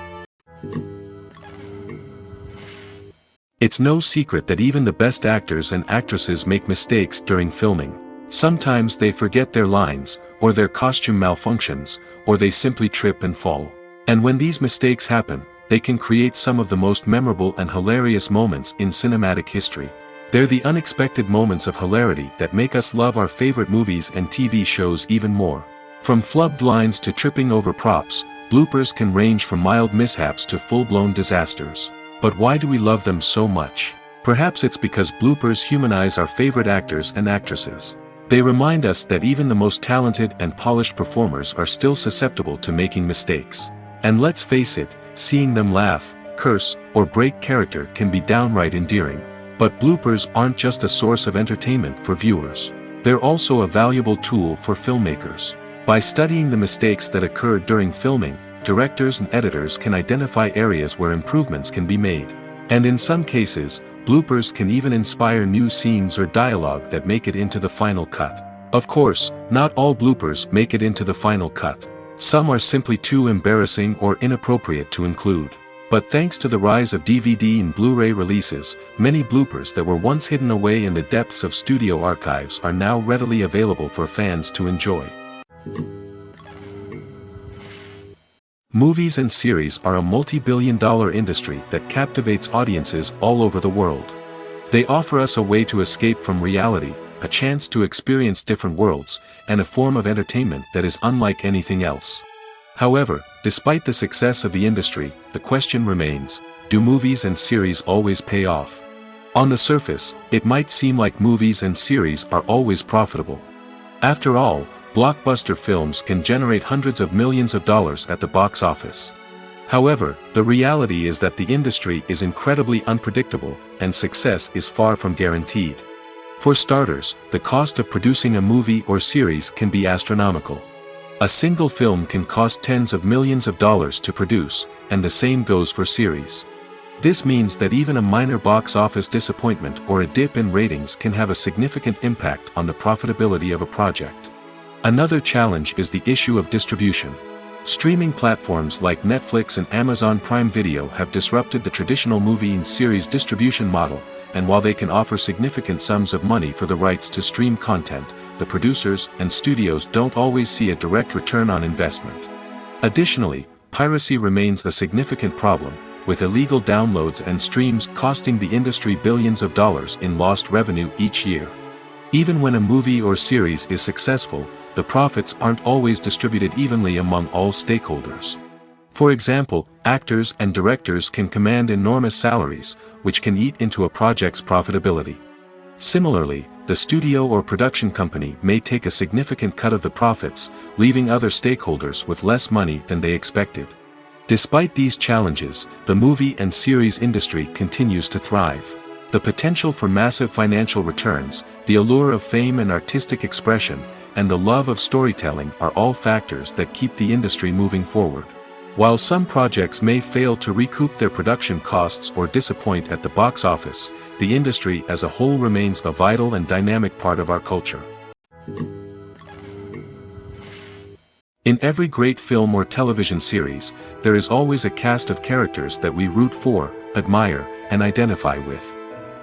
It's no secret that even the best actors and actresses make mistakes during filming. Sometimes they forget their lines, or their costume malfunctions, or they simply trip and fall. And when these mistakes happen, they can create some of the most memorable and hilarious moments in cinematic history. They're the unexpected moments of hilarity that make us love our favorite movies and TV shows even more. From flubbed lines to tripping over props, bloopers can range from mild mishaps to full-blown disasters. But why do we love them so much? Perhaps it's because bloopers humanize our favorite actors and actresses. They remind us that even the most talented and polished performers are still susceptible to making mistakes. And let's face it, seeing them laugh, curse, or break character can be downright endearing. But bloopers aren't just a source of entertainment for viewers. They're also a valuable tool for filmmakers. By studying the mistakes that occurred during filming, directors and editors can identify areas where improvements can be made. And in some cases, bloopers can even inspire new scenes or dialogue that make it into the final cut. Of course, not all bloopers make it into the final cut. Some are simply too embarrassing or inappropriate to include. But thanks to the rise of DVD and Blu-ray releases, many bloopers that were once hidden away in the depths of studio archives are now readily available for fans to enjoy. Movies and series are a multi-billion-dollar industry that captivates audiences all over the world. They offer us a way to escape from reality, a chance to experience different worlds, and a form of entertainment that is unlike anything else. However, despite the success of the industry, the question remains, do movies and series always pay off? On the surface, it might seem like movies and series are always profitable. After all, blockbuster films can generate hundreds of millions of dollars at the box office. However, the reality is that the industry is incredibly unpredictable, and success is far from guaranteed. For starters, the cost of producing a movie or series can be astronomical. A single film can cost tens of millions of dollars to produce, and the same goes for series. This means that even a minor box office disappointment or a dip in ratings can have a significant impact on the profitability of a project. Another challenge is the issue of distribution. Streaming platforms like Netflix and Amazon Prime Video have disrupted the traditional movie and series distribution model, and while they can offer significant sums of money for the rights to stream content, the producers and studios don't always see a direct return on investment. Additionally, piracy remains a significant problem, with illegal downloads and streams costing the industry billions of dollars in lost revenue each year. Even when a movie or series is successful, the profits aren't always distributed evenly among all stakeholders. For example, actors and directors can command enormous salaries, which can eat into a project's profitability. Similarly, the studio or production company may take a significant cut of the profits, leaving other stakeholders with less money than they expected. Despite these challenges, the movie and series industry continues to thrive. The potential for massive financial returns, the allure of fame and artistic expression, and the love of storytelling are all factors that keep the industry moving forward. While some projects may fail to recoup their production costs or disappoint at the box office, the industry as a whole remains a vital and dynamic part of our culture. In every great film or television series, there is always a cast of characters that we root for, admire, and identify with.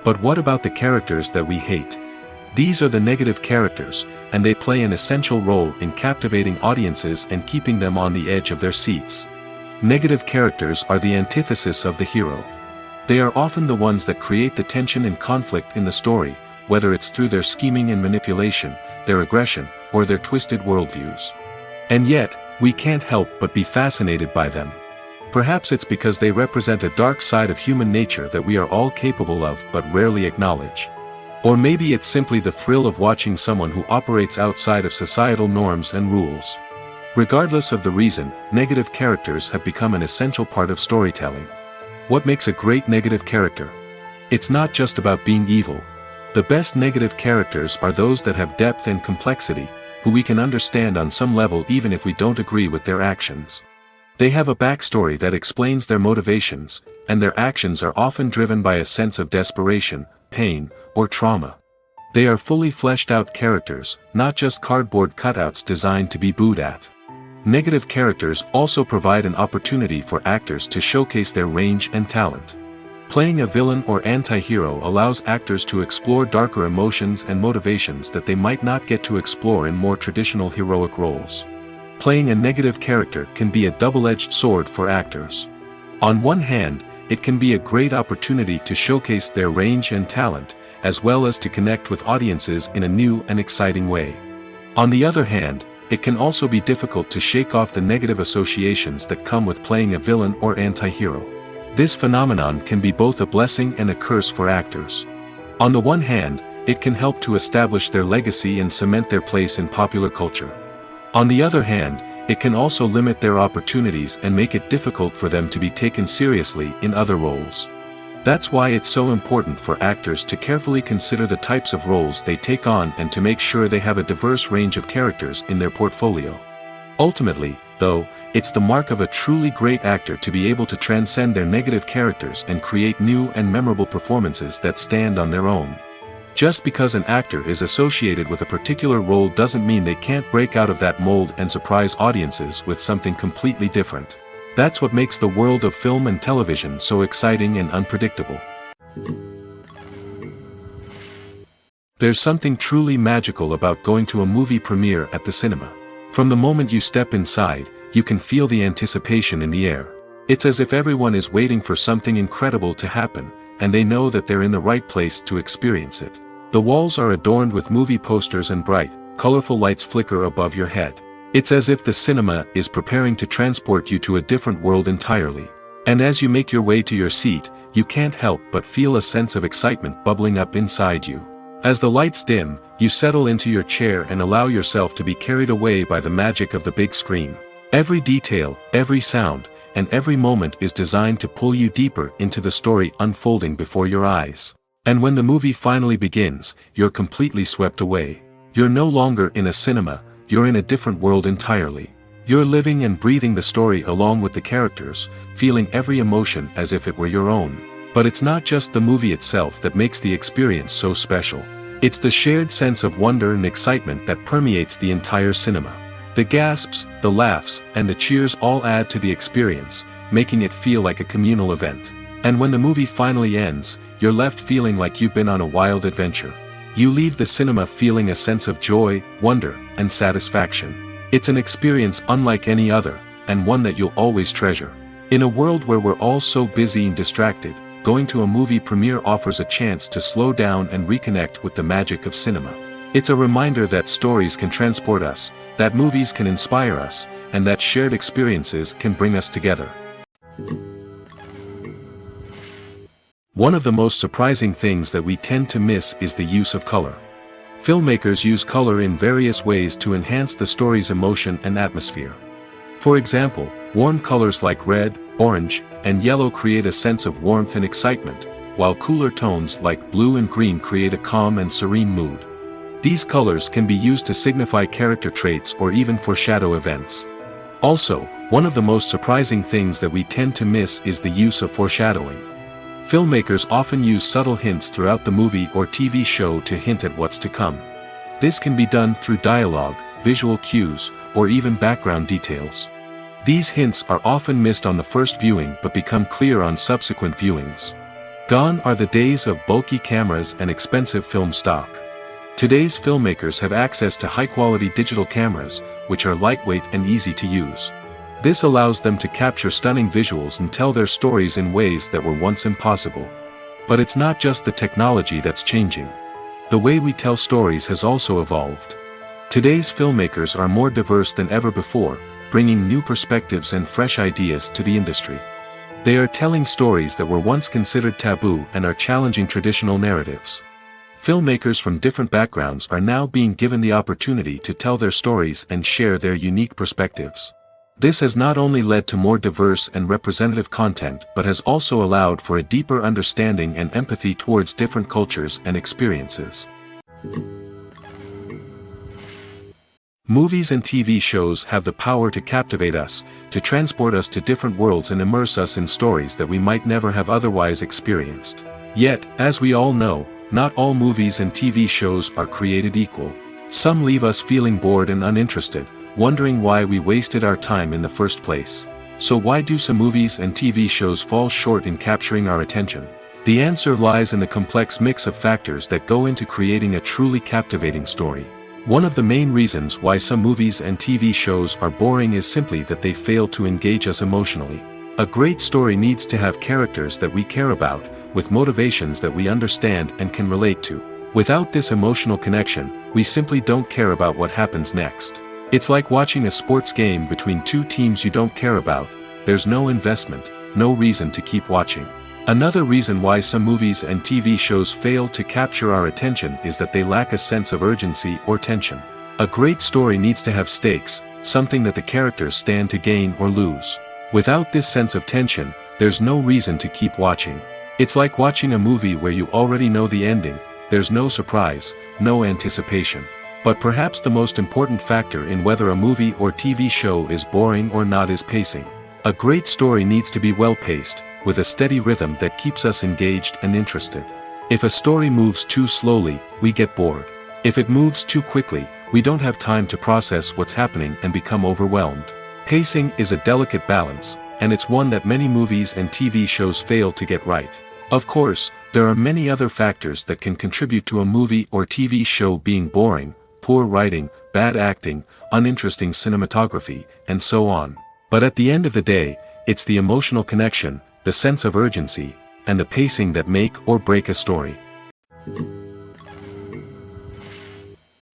But what about the characters that we hate? These are the negative characters, and they play an essential role in captivating audiences and keeping them on the edge of their seats. Negative characters are the antithesis of the hero. They are often the ones that create the tension and conflict in the story, whether it's through their scheming and manipulation, their aggression, or their twisted worldviews. And yet, we can't help but be fascinated by them. Perhaps it's because they represent a dark side of human nature that we are all capable of but rarely acknowledge. Or maybe it's simply the thrill of watching someone who operates outside of societal norms and rules. Regardless of the reason, negative characters have become an essential part of storytelling. What makes a great negative character? It's not just about being evil. The best negative characters are those that have depth and complexity, who we can understand on some level even if we don't agree with their actions. They have a backstory that explains their motivations, and their actions are often driven by a sense of desperation, pain, or trauma. They are fully fleshed out characters, not just cardboard cutouts designed to be booed at. Negative characters also provide an opportunity for actors to showcase their range and talent. Playing a villain or anti-hero allows actors to explore darker emotions and motivations that they might not get to explore in more traditional heroic roles. Playing a negative character can be a double-edged sword for actors. On one hand, it can be a great opportunity to showcase their range and talent, as well as to connect with audiences in a new and exciting way. On the other hand, it can also be difficult to shake off the negative associations that come with playing a villain or anti-hero. This phenomenon can be both a blessing and a curse for actors. On the one hand, it can help to establish their legacy and cement their place in popular culture. On the other hand, it can also limit their opportunities and make it difficult for them to be taken seriously in other roles. That's why it's so important for actors to carefully consider the types of roles they take on and to make sure they have a diverse range of characters in their portfolio. Ultimately, though, it's the mark of a truly great actor to be able to transcend their negative characters and create new and memorable performances that stand on their own. Just because an actor is associated with a particular role doesn't mean they can't break out of that mold and surprise audiences with something completely different. That's what makes the world of film and television so exciting and unpredictable. There's something truly magical about going to a movie premiere at the cinema. From the moment you step inside, you can feel the anticipation in the air. It's as if everyone is waiting for something incredible to happen, and they know that they're in the right place to experience it. The walls are adorned with movie posters and bright, colorful lights flicker above your head. It's as if the cinema is preparing to transport you to a different world entirely. And as you make your way to your seat, you can't help but feel a sense of excitement bubbling up inside you. As the lights dim, you settle into your chair and allow yourself to be carried away by the magic of the big screen. Every detail, every sound, and every moment is designed to pull you deeper into the story unfolding before your eyes. And when the movie finally begins, you're completely swept away. You're no longer in a cinema, you're in a different world entirely. You're living and breathing the story along with the characters, feeling every emotion as if it were your own. But it's not just the movie itself that makes the experience so special. It's the shared sense of wonder and excitement that permeates the entire cinema. The gasps, the laughs, and the cheers all add to the experience, making it feel like a communal event. And when the movie finally ends, you're left feeling like you've been on a wild adventure. You leave the cinema feeling a sense of joy, wonder, and satisfaction. It's an experience unlike any other, and one that you'll always treasure. In a world where we're all so busy and distracted, going to a movie premiere offers a chance to slow down and reconnect with the magic of cinema. It's a reminder that stories can transport us, that movies can inspire us, and that shared experiences can bring us together. One of the most surprising things that we tend to miss is the use of color. Filmmakers use color in various ways to enhance the story's emotion and atmosphere. For example, warm colors like red, orange, and yellow create a sense of warmth and excitement, while cooler tones like blue and green create a calm and serene mood. These colors can be used to signify character traits or even foreshadow events. Also, one of the most surprising things that we tend to miss is the use of foreshadowing. Filmmakers often use subtle hints throughout the movie or TV show to hint at what's to come. This can be done through dialogue, visual cues, or even background details. These hints are often missed on the first viewing but become clear on subsequent viewings. Gone are the days of bulky cameras and expensive film stock. Today's filmmakers have access to high-quality digital cameras, which are lightweight and easy to use. This allows them to capture stunning visuals and tell their stories in ways that were once impossible. But it's not just the technology that's changing. The way we tell stories has also evolved. Today's filmmakers are more diverse than ever before, bringing new perspectives and fresh ideas to the industry. They are telling stories that were once considered taboo and are challenging traditional narratives. Filmmakers from different backgrounds are now being given the opportunity to tell their stories and share their unique perspectives. This has not only led to more diverse and representative content but has also allowed for a deeper understanding and empathy towards different cultures and experiences. Movies and TV shows have the power to captivate us, to transport us to different worlds and immerse us in stories that we might never have otherwise experienced. Yet, as we all know, not all movies and TV shows are created equal. Some leave us feeling bored and uninterested, wondering why we wasted our time in the first place. So why do some movies and TV shows fall short in capturing our attention? The answer lies in the complex mix of factors that go into creating a truly captivating story. One of the main reasons why some movies and TV shows are boring is simply that they fail to engage us emotionally. A great story needs to have characters that we care about, with motivations that we understand and can relate to. Without this emotional connection, we simply don't care about what happens next. It's like watching a sports game between two teams you don't care about. There's no investment, no reason to keep watching. Another reason why some movies and TV shows fail to capture our attention is that they lack a sense of urgency or tension. A great story needs to have stakes, something that the characters stand to gain or lose. Without this sense of tension, there's no reason to keep watching. It's like watching a movie where you already know the ending, there's no surprise, no anticipation. But perhaps the most important factor in whether a movie or TV show is boring or not is pacing. A great story needs to be well-paced, with a steady rhythm that keeps us engaged and interested. If a story moves too slowly, we get bored. If it moves too quickly, we don't have time to process what's happening and become overwhelmed. Pacing is a delicate balance, and it's one that many movies and TV shows fail to get right. Of course, there are many other factors that can contribute to a movie or TV show being boring: poor writing, bad acting, uninteresting cinematography, and so on. But at the end of the day, it's the emotional connection, the sense of urgency, and the pacing that make or break a story.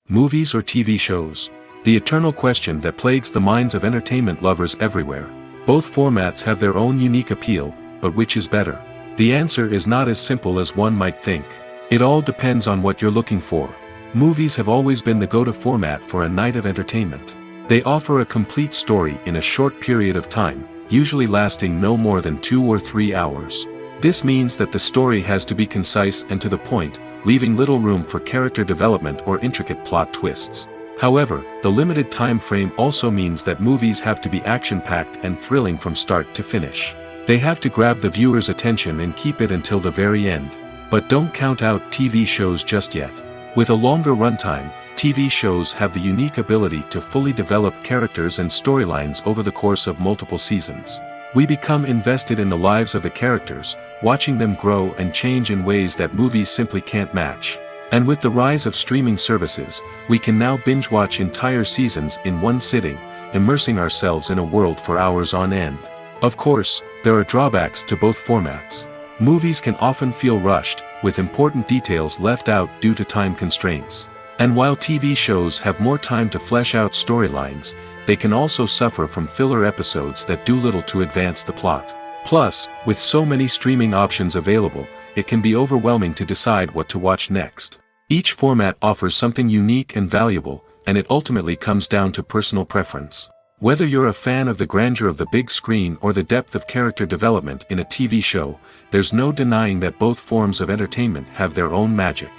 Movies or TV shows? The eternal question that plagues the minds of entertainment lovers everywhere. Both formats have their own unique appeal, but which is better? The answer is not as simple as one might think. It all depends on what you're looking for. Movies have always been the go-to format for a night of entertainment. They offer a complete story in a short period of time, usually lasting no more than 2 or 3 hours. This means that the story has to be concise and to the point, leaving little room for character development or intricate plot twists. However, the limited time frame also means that movies have to be action-packed and thrilling from start to finish. They have to grab the viewer's attention and keep it until the very end. But don't count out TV shows just yet. With a longer runtime, TV shows have the unique ability to fully develop characters and storylines over the course of multiple seasons. We become invested in the lives of the characters, watching them grow and change in ways that movies simply can't match. And with the rise of streaming services, we can now binge-watch entire seasons in one sitting, immersing ourselves in a world for hours on end. Of course, there are drawbacks to both formats. Movies can often feel rushed, with important details left out due to time constraints. And while TV shows have more time to flesh out storylines, they can also suffer from filler episodes that do little to advance the plot. Plus, with so many streaming options available, it can be overwhelming to decide what to watch next. Each format offers something unique and valuable, and it ultimately comes down to personal preference. Whether you're a fan of the grandeur of the big screen or the depth of character development in a TV show, there's no denying that both forms of entertainment have their own magic.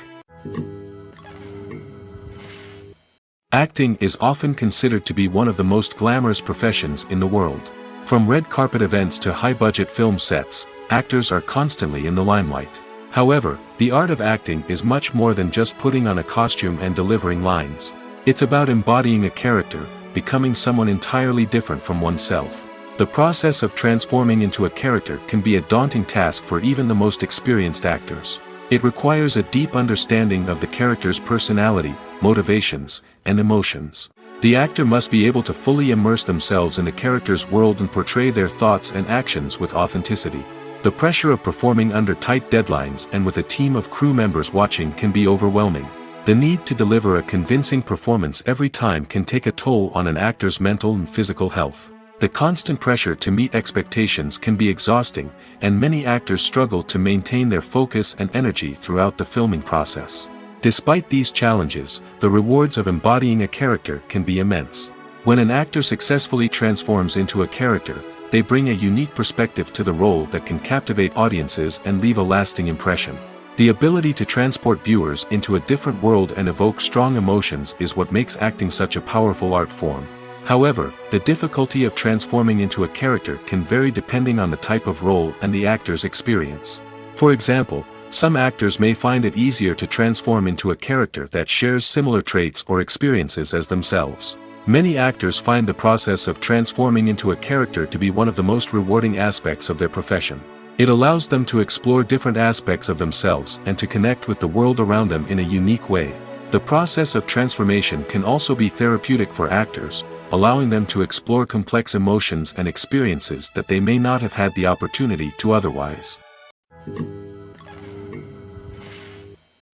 Acting is often considered to be one of the most glamorous professions in the world. From red carpet events to high-budget film sets, actors are constantly in the limelight. However, the art of acting is much more than just putting on a costume and delivering lines. It's about embodying a character, becoming someone entirely different from oneself. The process of transforming into a character can be a daunting task for even the most experienced actors. It requires a deep understanding of the character's personality, motivations, and emotions. The actor must be able to fully immerse themselves in the character's world and portray their thoughts and actions with authenticity. The pressure of performing under tight deadlines and with a team of crew members watching can be overwhelming. The need to deliver a convincing performance every time can take a toll on an actor's mental and physical health. The constant pressure to meet expectations can be exhausting, and many actors struggle to maintain their focus and energy throughout the filming process. Despite these challenges, the rewards of embodying a character can be immense. When an actor successfully transforms into a character, they bring a unique perspective to the role that can captivate audiences and leave a lasting impression. The ability to transport viewers into a different world and evoke strong emotions is what makes acting such a powerful art form. However, the difficulty of transforming into a character can vary depending on the type of role and the actor's experience. For example, some actors may find it easier to transform into a character that shares similar traits or experiences as themselves. Many actors find the process of transforming into a character to be one of the most rewarding aspects of their profession. It allows them to explore different aspects of themselves and to connect with the world around them in a unique way. The process of transformation can also be therapeutic for actors, allowing them to explore complex emotions and experiences that they may not have had the opportunity to otherwise.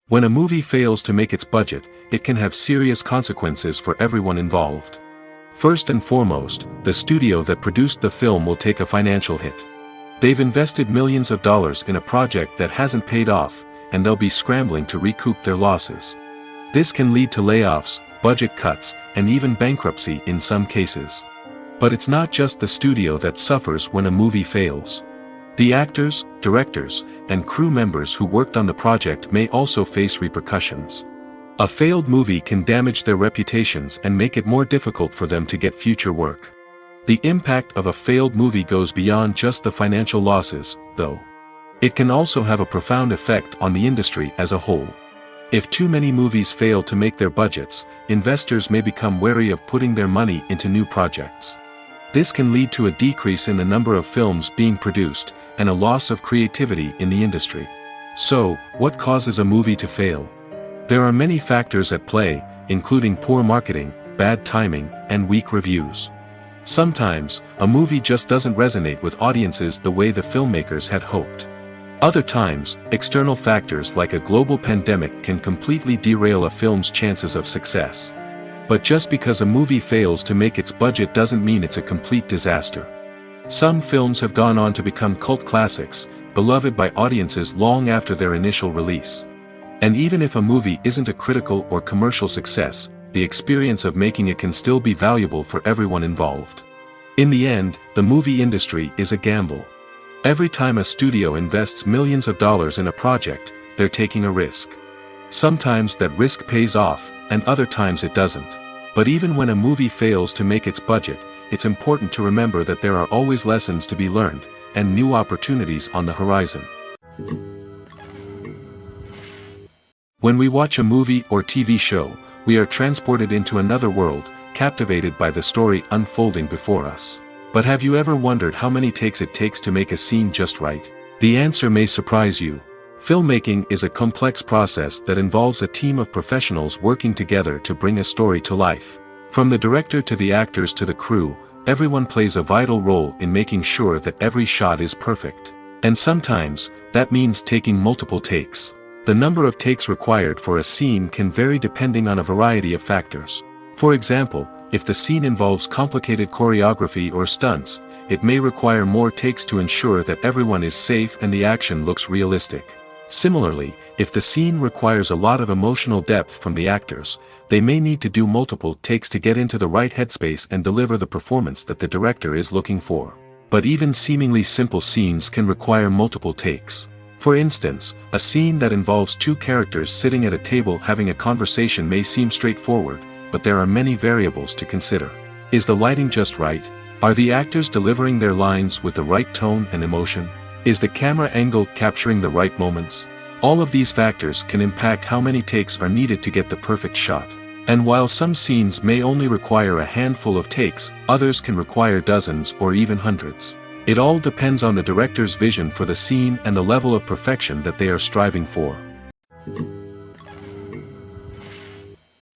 When a movie fails to make its budget, it can have serious consequences for everyone involved. First and foremost, the studio that produced the film will take a financial hit. They've invested millions of dollars in a project that hasn't paid off, and they'll be scrambling to recoup their losses. This can lead to layoffs, budget cuts, and even bankruptcy in some cases. But it's not just the studio that suffers when a movie fails. The actors, directors, and crew members who worked on the project may also face repercussions. A failed movie can damage their reputations and make it more difficult for them to get future work. The impact of a failed movie goes beyond just the financial losses, though. It can also have a profound effect on the industry as a whole. If too many movies fail to make their budgets, investors may become wary of putting their money into new projects. This can lead to a decrease in the number of films being produced, and a loss of creativity in the industry. So, what causes a movie to fail? There are many factors at play, including poor marketing, bad timing, and weak reviews. Sometimes, a movie just doesn't resonate with audiences the way the filmmakers had hoped. Other times, external factors like a global pandemic can completely derail a film's chances of success. But just because a movie fails to make its budget doesn't mean it's a complete disaster. Some films have gone on to become cult classics, beloved by audiences long after their initial release. And even if a movie isn't a critical or commercial success, the experience of making it can still be valuable for everyone involved. In the end, the movie industry is a gamble. Every time a studio invests millions of dollars in a project, they're taking a risk. Sometimes that risk pays off, and other times it doesn't. But even when a movie fails to make its budget, it's important to remember that there are always lessons to be learned, and new opportunities on the horizon. When we watch a movie or TV show, we are transported into another world, captivated by the story unfolding before us. But have you ever wondered how many takes it takes to make a scene just right? The answer may surprise you. Filmmaking is a complex process that involves a team of professionals working together to bring a story to life. From the director to the actors to the crew, everyone plays a vital role in making sure that every shot is perfect. And sometimes, that means taking multiple takes. The number of takes required for a scene can vary depending on a variety of factors. For example, if the scene involves complicated choreography or stunts, it may require more takes to ensure that everyone is safe and the action looks realistic. Similarly, if the scene requires a lot of emotional depth from the actors, they may need to do multiple takes to get into the right headspace and deliver the performance that the director is looking for. But even seemingly simple scenes can require multiple takes. For instance, a scene that involves two characters sitting at a table having a conversation may seem straightforward, but there are many variables to consider. Is the lighting just right? Are the actors delivering their lines with the right tone and emotion? Is the camera angle capturing the right moments? All of these factors can impact how many takes are needed to get the perfect shot. And while some scenes may only require a handful of takes, others can require dozens or even hundreds. It all depends on the director's vision for the scene and the level of perfection that they are striving for.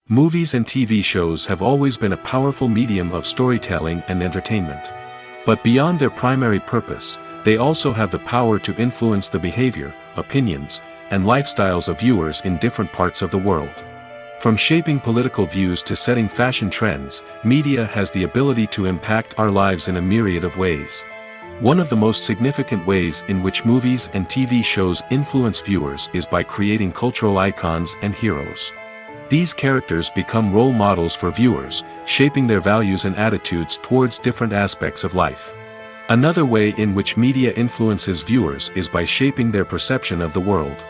Movies and TV shows have always been a powerful medium of storytelling and entertainment. But beyond their primary purpose, they also have the power to influence the behavior, opinions, and lifestyles of viewers in different parts of the world. From shaping political views to setting fashion trends, media has the ability to impact our lives in a myriad of ways. One of the most significant ways in which movies and TV shows influence viewers is by creating cultural icons and heroes. These characters become role models for viewers, shaping their values and attitudes towards different aspects of life. Another way in which media influences viewers is by shaping their perception of the world.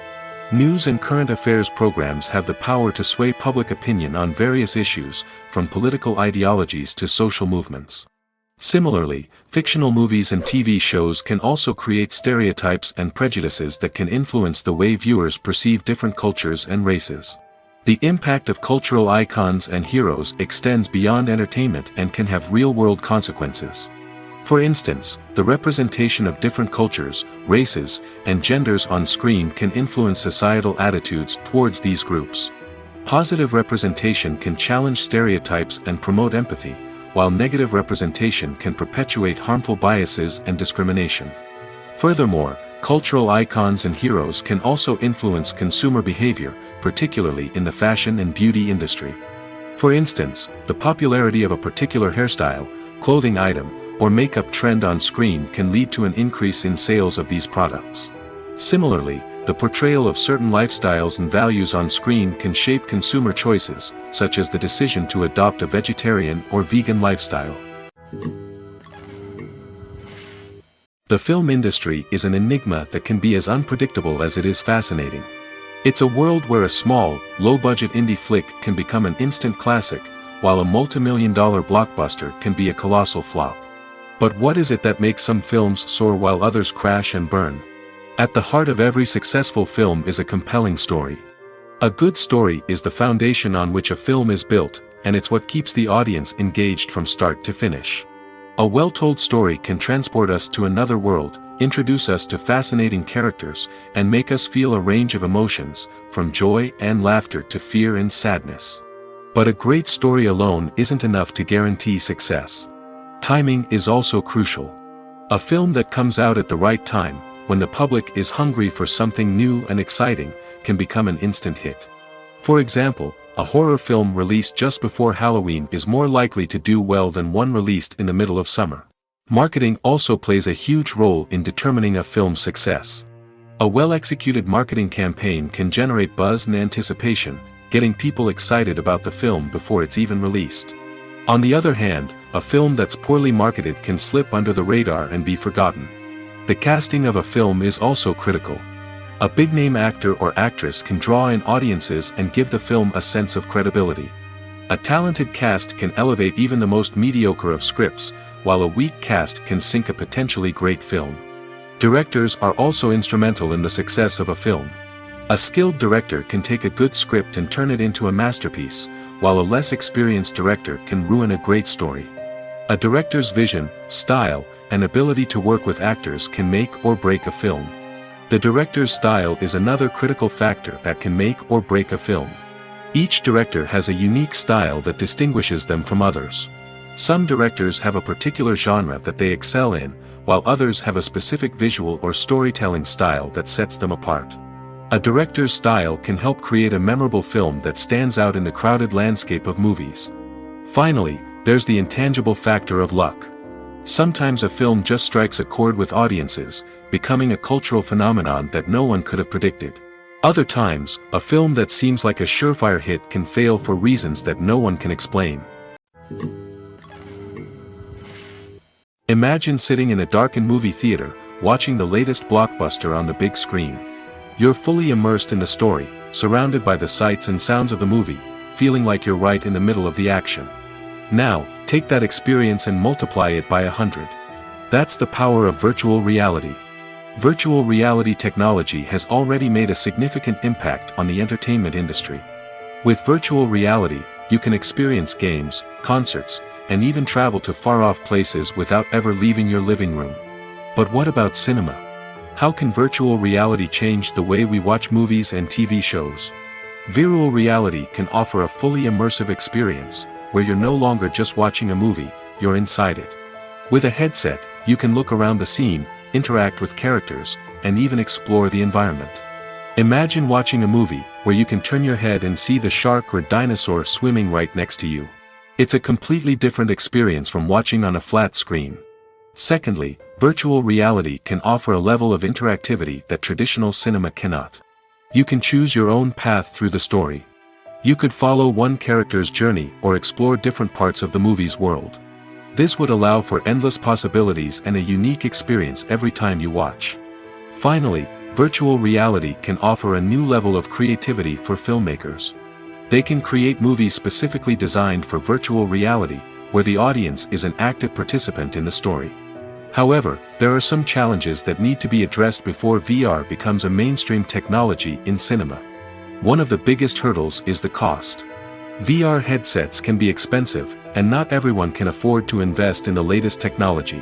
News and current affairs programs have the power to sway public opinion on various issues, from political ideologies to social movements. Similarly, fictional movies and TV shows can also create stereotypes and prejudices that can influence the way viewers perceive different cultures and races. The impact of cultural icons and heroes extends beyond entertainment and can have real-world consequences. For instance, the representation of different cultures, races, and genders on screen can influence societal attitudes towards these groups. Positive representation can challenge stereotypes and promote empathy, while negative representation can perpetuate harmful biases and discrimination. Furthermore, cultural icons and heroes can also influence consumer behavior, particularly in the fashion and beauty industry. For instance, the popularity of a particular hairstyle, clothing item, or makeup trend on screen can lead to an increase in sales of these products. Similarly, the portrayal of certain lifestyles and values on screen can shape consumer choices, such as the decision to adopt a vegetarian or vegan lifestyle. The film industry is an enigma that can be as unpredictable as it is fascinating. It's a world where a small, low-budget indie flick can become an instant classic, while a multi-million-dollar blockbuster can be a colossal flop. But what is it that makes some films soar while others crash and burn? At the heart of every successful film is a compelling story. A good story is the foundation on which a film is built, and it's what keeps the audience engaged from start to finish. A well-told story can transport us to another world, introduce us to fascinating characters, and make us feel a range of emotions, from joy and laughter to fear and sadness. But a great story alone isn't enough to guarantee success. Timing is also crucial. A film that comes out at the right time, when the public is hungry for something new and exciting, can become an instant hit. For example, a horror film released just before Halloween is more likely to do well than one released in the middle of summer. Marketing also plays a huge role in determining a film's success. A well-executed marketing campaign can generate buzz and anticipation, getting people excited about the film before it's even released. On the other hand, a film that's poorly marketed can slip under the radar and be forgotten. The casting of a film is also critical. A big-name actor or actress can draw in audiences and give the film a sense of credibility. A talented cast can elevate even the most mediocre of scripts, while a weak cast can sink a potentially great film. Directors are also instrumental in the success of a film. A skilled director can take a good script and turn it into a masterpiece, while a less experienced director can ruin a great story. A director's vision, style, and ability to work with actors can make or break a film. The director's style is another critical factor that can make or break a film. Each director has a unique style that distinguishes them from others. Some directors have a particular genre that they excel in, while others have a specific visual or storytelling style that sets them apart. A director's style can help create a memorable film that stands out in the crowded landscape of movies. Finally, there's the intangible factor of luck. Sometimes a film just strikes a chord with audiences, becoming a cultural phenomenon that no one could have predicted. Other times, a film that seems like a surefire hit can fail for reasons that no one can explain. Imagine sitting in a darkened movie theater, watching the latest blockbuster on the big screen. You're fully immersed in the story, surrounded by the sights and sounds of the movie, feeling like you're right in the middle of the action. Now, take that experience and multiply it by 100. That's the power of virtual reality. Virtual reality technology has already made a significant impact on the entertainment industry. With virtual reality, you can experience games, concerts, and even travel to far-off places without ever leaving your living room. But what about cinema? How can virtual reality change the way we watch movies and TV shows? Virtual reality can offer a fully immersive experience, where you're no longer just watching a movie, you're inside it. With a headset, you can look around the scene, interact with characters, and even explore the environment. Imagine watching a movie, where you can turn your head and see the shark or dinosaur swimming right next to you. It's a completely different experience from watching on a flat screen. Secondly, virtual reality can offer a level of interactivity that traditional cinema cannot. You can choose your own path through the story. You could follow one character's journey or explore different parts of the movie's world. This would allow for endless possibilities and a unique experience every time you watch. Finally, virtual reality can offer a new level of creativity for filmmakers. They can create movies specifically designed for virtual reality, where the audience is an active participant in the story. However, there are some challenges that need to be addressed before VR becomes a mainstream technology in cinema. One of the biggest hurdles is the cost. VR headsets can be expensive, and not everyone can afford to invest in the latest technology.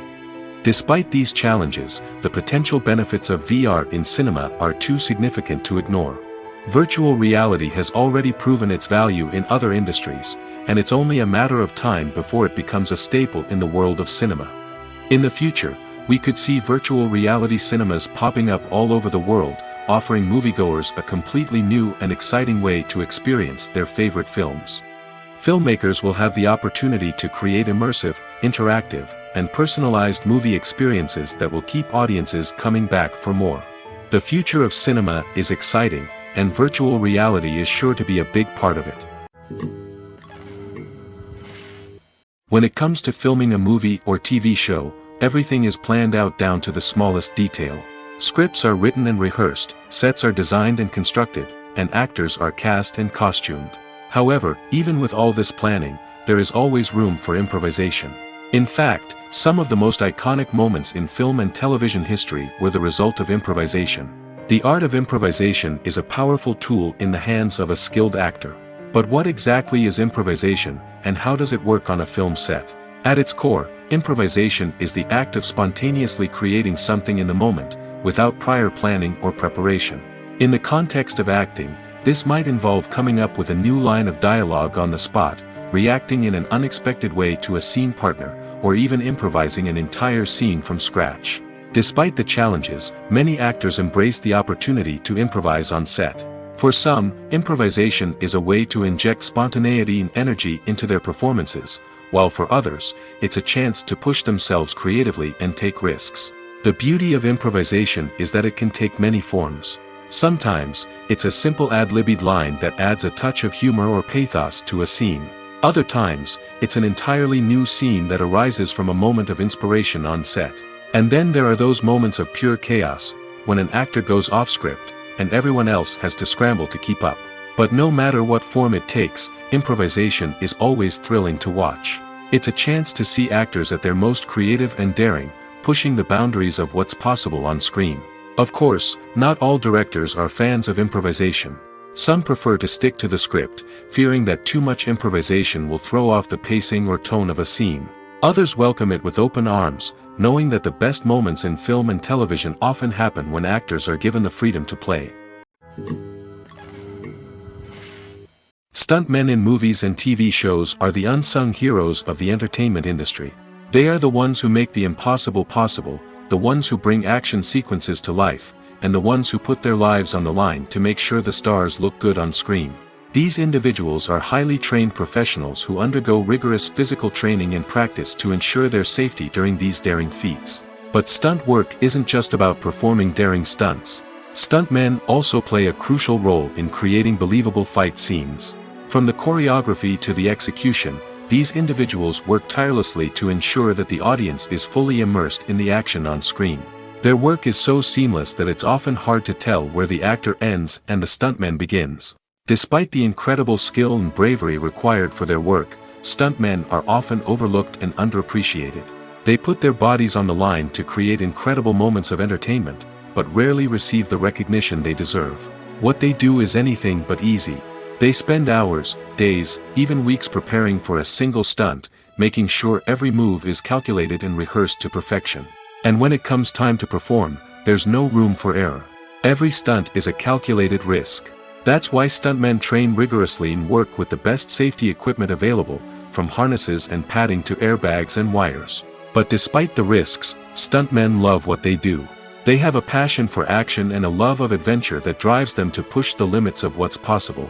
Despite these challenges, the potential benefits of VR in cinema are too significant to ignore. Virtual reality has already proven its value in other industries, and it's only a matter of time before it becomes a staple in the world of cinema. In the future, we could see virtual reality cinemas popping up all over the world, offering moviegoers a completely new and exciting way to experience their favorite films. Filmmakers will have the opportunity to create immersive, interactive, and personalized movie experiences that will keep audiences coming back for more. The future of cinema is exciting, and virtual reality is sure to be a big part of it. When it comes to filming a movie or TV show, everything is planned out down to the smallest detail. Scripts are written and rehearsed, sets are designed and constructed, and actors are cast and costumed. However, even with all this planning, there is always room for improvisation. In fact, some of the most iconic moments in film and television history were the result of improvisation. The art of improvisation is a powerful tool in the hands of a skilled actor. But what exactly is improvisation, and how does it work on a film set? At its core, improvisation is the act of spontaneously creating something in the moment, without prior planning or preparation. In the context of acting, this might involve coming up with a new line of dialogue on the spot, reacting in an unexpected way to a scene partner, or even improvising an entire scene from scratch. Despite the challenges, many actors embrace the opportunity to improvise on set. For some, improvisation is a way to inject spontaneity and energy into their performances, while for others, it's a chance to push themselves creatively and take risks. The beauty of improvisation is that it can take many forms. Sometimes, it's a simple ad-libbed line that adds a touch of humor or pathos to a scene. Other times, it's an entirely new scene that arises from a moment of inspiration on set. And then there are those moments of pure chaos, when an actor goes off script, and everyone else has to scramble to keep up. But no matter what form it takes, improvisation is always thrilling to watch. It's a chance to see actors at their most creative and daring, pushing the boundaries of what's possible on screen. Of course, not all directors are fans of improvisation. Some prefer to stick to the script, fearing that too much improvisation will throw off the pacing or tone of a scene. Others welcome it with open arms, knowing that the best moments in film and television often happen when actors are given the freedom to play. Stuntmen in movies and TV shows are the unsung heroes of the entertainment industry. They are the ones who make the impossible possible, the ones who bring action sequences to life, and the ones who put their lives on the line to make sure the stars look good on screen. These individuals are highly trained professionals who undergo rigorous physical training and practice to ensure their safety during these daring feats. But stunt work isn't just about performing daring stunts. Stuntmen also play a crucial role in creating believable fight scenes. From the choreography to the execution, these individuals work tirelessly to ensure that the audience is fully immersed in the action on screen. Their work is so seamless that it's often hard to tell where the actor ends and the stuntman begins. Despite the incredible skill and bravery required for their work, stuntmen are often overlooked and underappreciated. They put their bodies on the line to create incredible moments of entertainment, but rarely receive the recognition they deserve. What they do is anything but easy. They spend hours, days, even weeks preparing for a single stunt, making sure every move is calculated and rehearsed to perfection. And when it comes time to perform, there's no room for error. Every stunt is a calculated risk. That's why stuntmen train rigorously and work with the best safety equipment available, from harnesses and padding to airbags and wires. But despite the risks, stuntmen love what they do. They have a passion for action and a love of adventure that drives them to push the limits of what's possible.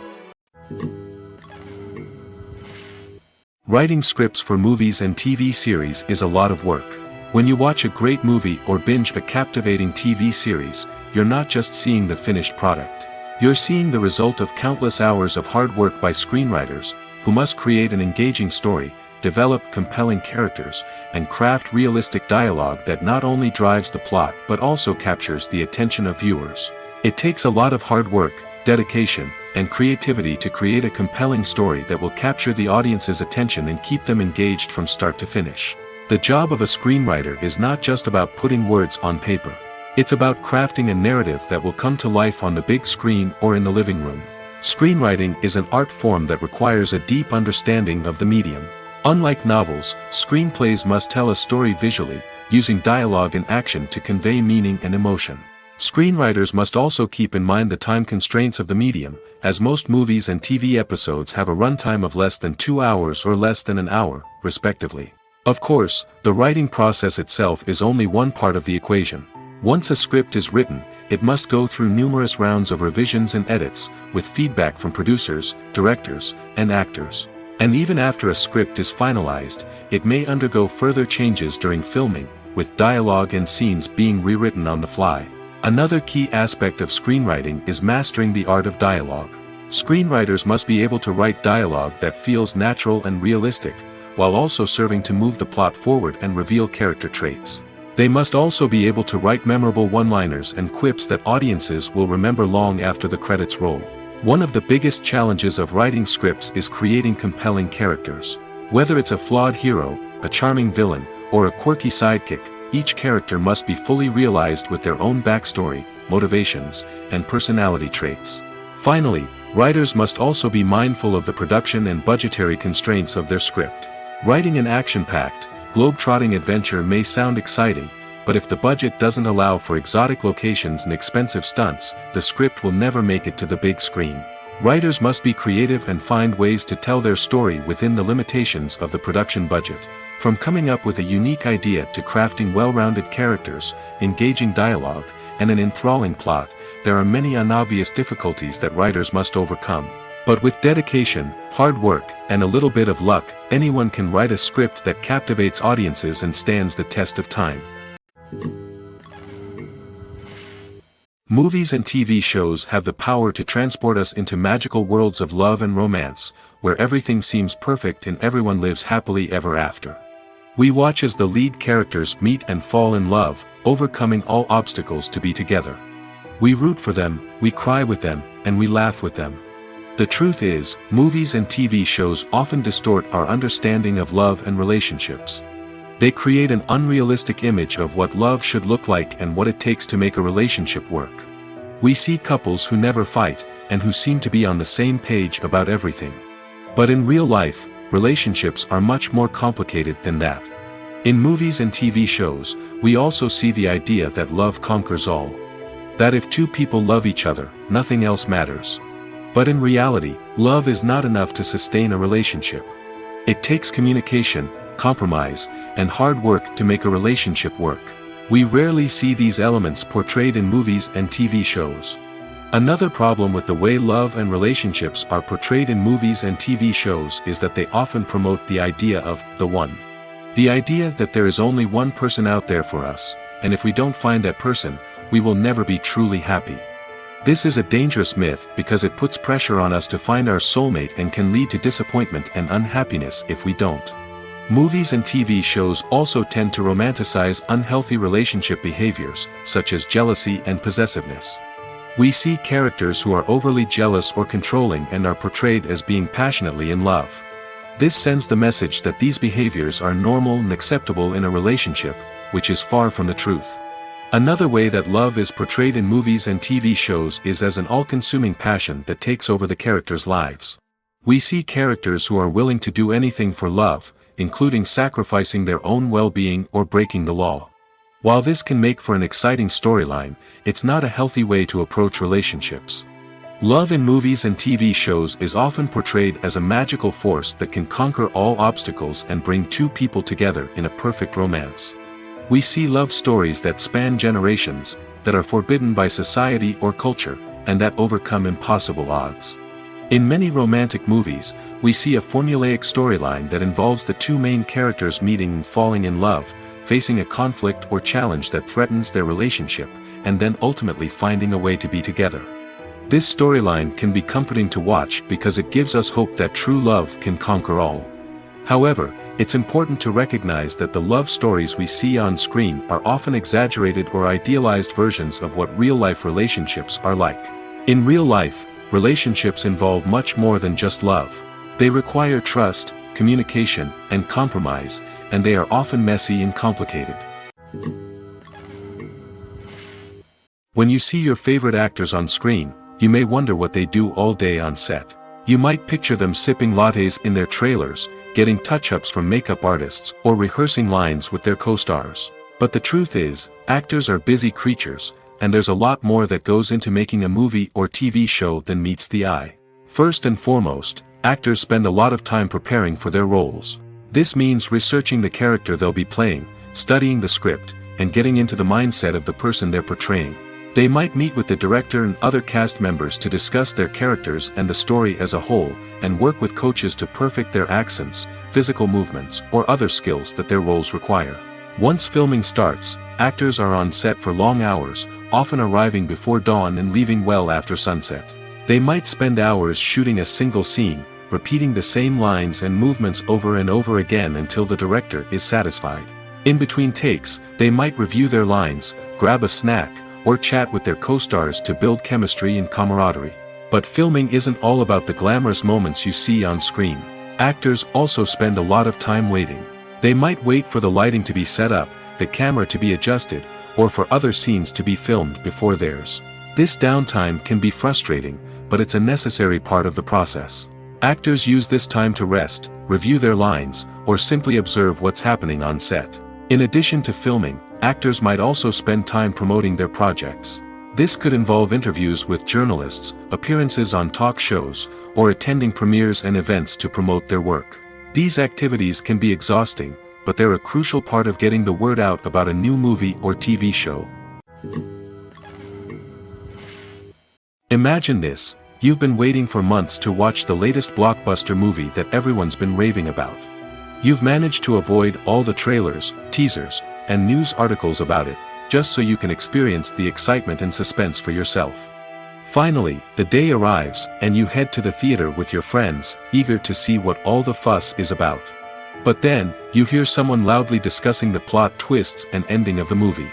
Writing scripts for movies and TV series is a lot of work. When you watch a great movie or binge a captivating TV series, you're not just seeing the finished product. You're seeing the result of countless hours of hard work by screenwriters, who must create an engaging story, develop compelling characters, and craft realistic dialogue that not only drives the plot but also captures the attention of viewers. It takes a lot of hard work, dedication, and creativity to create a compelling story that will capture the audience's attention and keep them engaged from start to finish. The job of a screenwriter is not just about putting words on paper. It's about crafting a narrative that will come to life on the big screen or in the living room. Screenwriting is an art form that requires a deep understanding of the medium. Unlike novels, screenplays must tell a story visually, using dialogue and action to convey meaning and emotion. Screenwriters must also keep in mind the time constraints of the medium, as most movies and TV episodes have a runtime of less than 2 hours or less than an hour, respectively. Of course, the writing process itself is only one part of the equation. Once a script is written, it must go through numerous rounds of revisions and edits, with feedback from producers, directors, and actors. And even after a script is finalized, it may undergo further changes during filming, with dialogue and scenes being rewritten on the fly. Another key aspect of screenwriting is mastering the art of dialogue. Screenwriters must be able to write dialogue that feels natural and realistic, while also serving to move the plot forward and reveal character traits. They must also be able to write memorable one-liners and quips that audiences will remember long after the credits roll. One of the biggest challenges of writing scripts is creating compelling characters. Whether it's a flawed hero, a charming villain, or a quirky sidekick, each character must be fully realized with their own backstory, motivations, and personality traits. Finally, writers must also be mindful of the production and budgetary constraints of their script. Writing an action-packed, globe-trotting adventure may sound exciting, but if the budget doesn't allow for exotic locations and expensive stunts, the script will never make it to the big screen. Writers must be creative and find ways to tell their story within the limitations of the production budget. From coming up with a unique idea to crafting well-rounded characters, engaging dialogue, and an enthralling plot, there are many unobvious difficulties that writers must overcome. But with dedication, hard work, and a little bit of luck, anyone can write a script that captivates audiences and stands the test of time. Movies and TV shows have the power to transport us into magical worlds of love and romance, where everything seems perfect and everyone lives happily ever after. We watch as the lead characters meet and fall in love, overcoming all obstacles to be together. We root for them, we cry with them, and we laugh with them. The truth is, movies and TV shows often distort our understanding of love and relationships. They create an unrealistic image of what love should look like and what it takes to make a relationship work. We see couples who never fight, and who seem to be on the same page about everything. But in real life, relationships are much more complicated than that. In movies and TV shows, we also see the idea that love conquers all. That if two people love each other, nothing else matters. But in reality, love is not enough to sustain a relationship. It takes communication, compromise, and hard work to make a relationship work. We rarely see these elements portrayed in movies and TV shows. Another problem with the way love and relationships are portrayed in movies and TV shows is that they often promote the idea of the one. The idea that there is only one person out there for us, and if we don't find that person, we will never be truly happy. This is a dangerous myth because it puts pressure on us to find our soulmate and can lead to disappointment and unhappiness if we don't. Movies and TV shows also tend to romanticize unhealthy relationship behaviors, such as jealousy and possessiveness. We see characters who are overly jealous or controlling and are portrayed as being passionately in love. This sends the message that these behaviors are normal and acceptable in a relationship, which is far from the truth. Another way that love is portrayed in movies and TV shows is as an all-consuming passion that takes over the characters' lives. We see characters who are willing to do anything for love, including sacrificing their own well-being or breaking the law. While this can make for an exciting storyline, it's not a healthy way to approach relationships. Love in movies and TV shows is often portrayed as a magical force that can conquer all obstacles and bring two people together in a perfect romance. We see love stories that span generations, that are forbidden by society or culture, and that overcome impossible odds. In many romantic movies, we see a formulaic storyline that involves the two main characters meeting and falling in love, facing a conflict or challenge that threatens their relationship, and then ultimately finding a way to be together. This storyline can be comforting to watch because it gives us hope that true love can conquer all. However, it's important to recognize that the love stories we see on screen are often exaggerated or idealized versions of what real-life relationships are like. In real life, relationships involve much more than just love. They require trust, communication, and compromise, and they are often messy and complicated. When you see your favorite actors on screen, you may wonder what they do all day on set. You might picture them sipping lattes in their trailers, getting touch-ups from makeup artists, or rehearsing lines with their co-stars. But the truth is, actors are busy creatures, and there's a lot more that goes into making a movie or TV show than meets the eye. First and foremost, actors spend a lot of time preparing for their roles. This means researching the character they'll be playing, studying the script, and getting into the mindset of the person they're portraying. They might meet with the director and other cast members to discuss their characters and the story as a whole, and work with coaches to perfect their accents, physical movements, or other skills that their roles require. Once filming starts, actors are on set for long hours, often arriving before dawn and leaving well after sunset. They might spend hours shooting a single scene, repeating the same lines and movements over and over again until the director is satisfied. In between takes, they might review their lines, grab a snack, or chat with their co-stars to build chemistry and camaraderie. But filming isn't all about the glamorous moments you see on screen. Actors also spend a lot of time waiting. They might wait for the lighting to be set up, the camera to be adjusted, or for other scenes to be filmed before theirs. This downtime can be frustrating, but it's a necessary part of the process. Actors use this time to rest, review their lines, or simply observe what's happening on set. In addition to filming, actors might also spend time promoting their projects. This could involve interviews with journalists, appearances on talk shows, or attending premieres and events to promote their work. These activities can be exhausting, but they're a crucial part of getting the word out about a new movie or TV show. Imagine this: you've been waiting for months to watch the latest blockbuster movie that everyone's been raving about. You've managed to avoid all the trailers, teasers, and news articles about it, just so you can experience the excitement and suspense for yourself. Finally, the day arrives, and you head to the theater with your friends, eager to see what all the fuss is about. But then, you hear someone loudly discussing the plot twists and ending of the movie.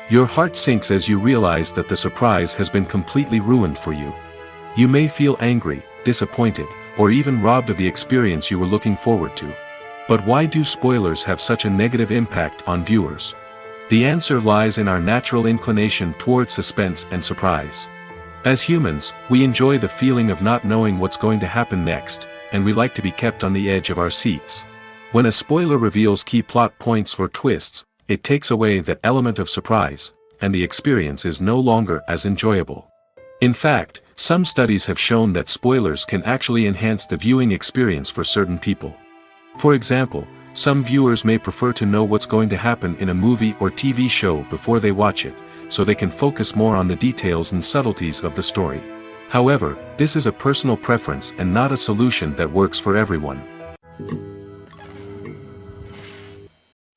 Your heart sinks as you realize that the surprise has been completely ruined for you. You may feel angry, disappointed, or even robbed of the experience you were looking forward to. But why do spoilers have such a negative impact on viewers? The answer lies in our natural inclination towards suspense and surprise. As humans, we enjoy the feeling of not knowing what's going to happen next, and we like to be kept on the edge of our seats. When a spoiler reveals key plot points or twists, it takes away that element of surprise, and the experience is no longer as enjoyable. In fact, some studies have shown that spoilers can actually enhance the viewing experience for certain people. For example, some viewers may prefer to know what's going to happen in a movie or TV show before they watch it, so they can focus more on the details and subtleties of the story. However, this is a personal preference and not a solution that works for everyone.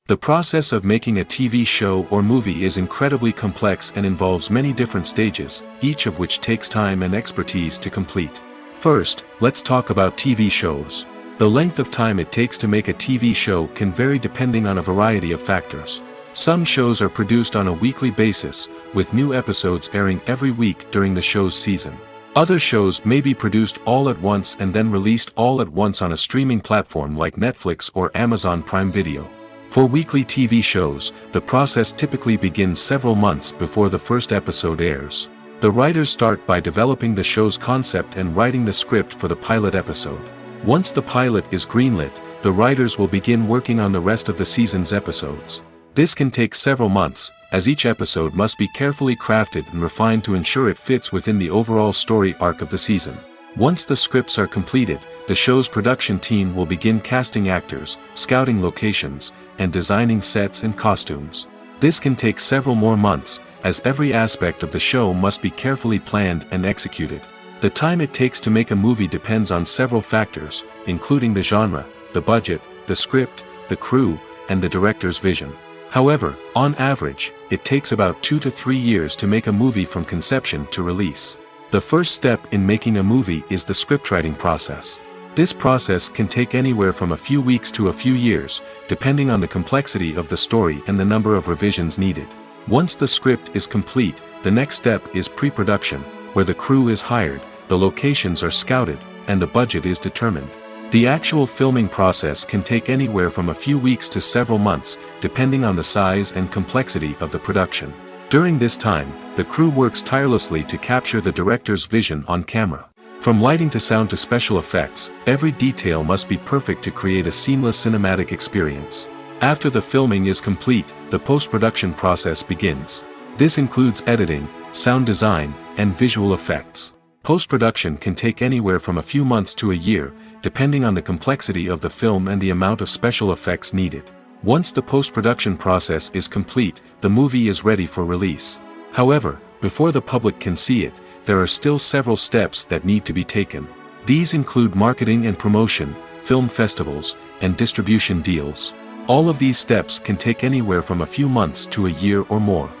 The process of making a TV show or movie is incredibly complex and involves many different stages, each of which takes time and expertise to complete. First, let's talk about TV shows. The length of time it takes to make a TV show can vary depending on a variety of factors. Some shows are produced on a weekly basis, with new episodes airing every week during the show's season. Other shows may be produced all at once and then released all at once on a streaming platform like Netflix or Amazon Prime Video. For weekly TV shows, the process typically begins several months before the first episode airs. The writers start by developing the show's concept and writing the script for the pilot episode. Once the pilot is greenlit, the writers will begin working on the rest of the season's episodes. This can take several months, as each episode must be carefully crafted and refined to ensure it fits within the overall story arc of the season. Once the scripts are completed, the show's production team will begin casting actors, scouting locations, and designing sets and costumes. This can take several more months, as every aspect of the show must be carefully planned and executed. The time it takes to make a movie depends on several factors, including the genre, the budget, the script, the crew, and the director's vision. However, on average, it takes about 2 to 3 years to make a movie from conception to release. The first step in making a movie is the scriptwriting process. This process can take anywhere from a few weeks to a few years, depending on the complexity of the story and the number of revisions needed. Once the script is complete, the next step is pre-production, where the crew is hired, the locations are scouted, and the budget is determined. The actual filming process can take anywhere from a few weeks to several months, depending on the size and complexity of the production. During this time, the crew works tirelessly to capture the director's vision on camera. From lighting to sound to special effects, every detail must be perfect to create a seamless cinematic experience. After the filming is complete, the post-production process begins. This includes editing, sound design, and visual effects. Post-production can take anywhere from a few months to a year, depending on the complexity of the film and the amount of special effects needed. Once the post-production process is complete, the movie is ready for release. However, before the public can see it, there are still several steps that need to be taken. These include marketing and promotion, film festivals, and distribution deals. All of these steps can take anywhere from a few months to a year or more.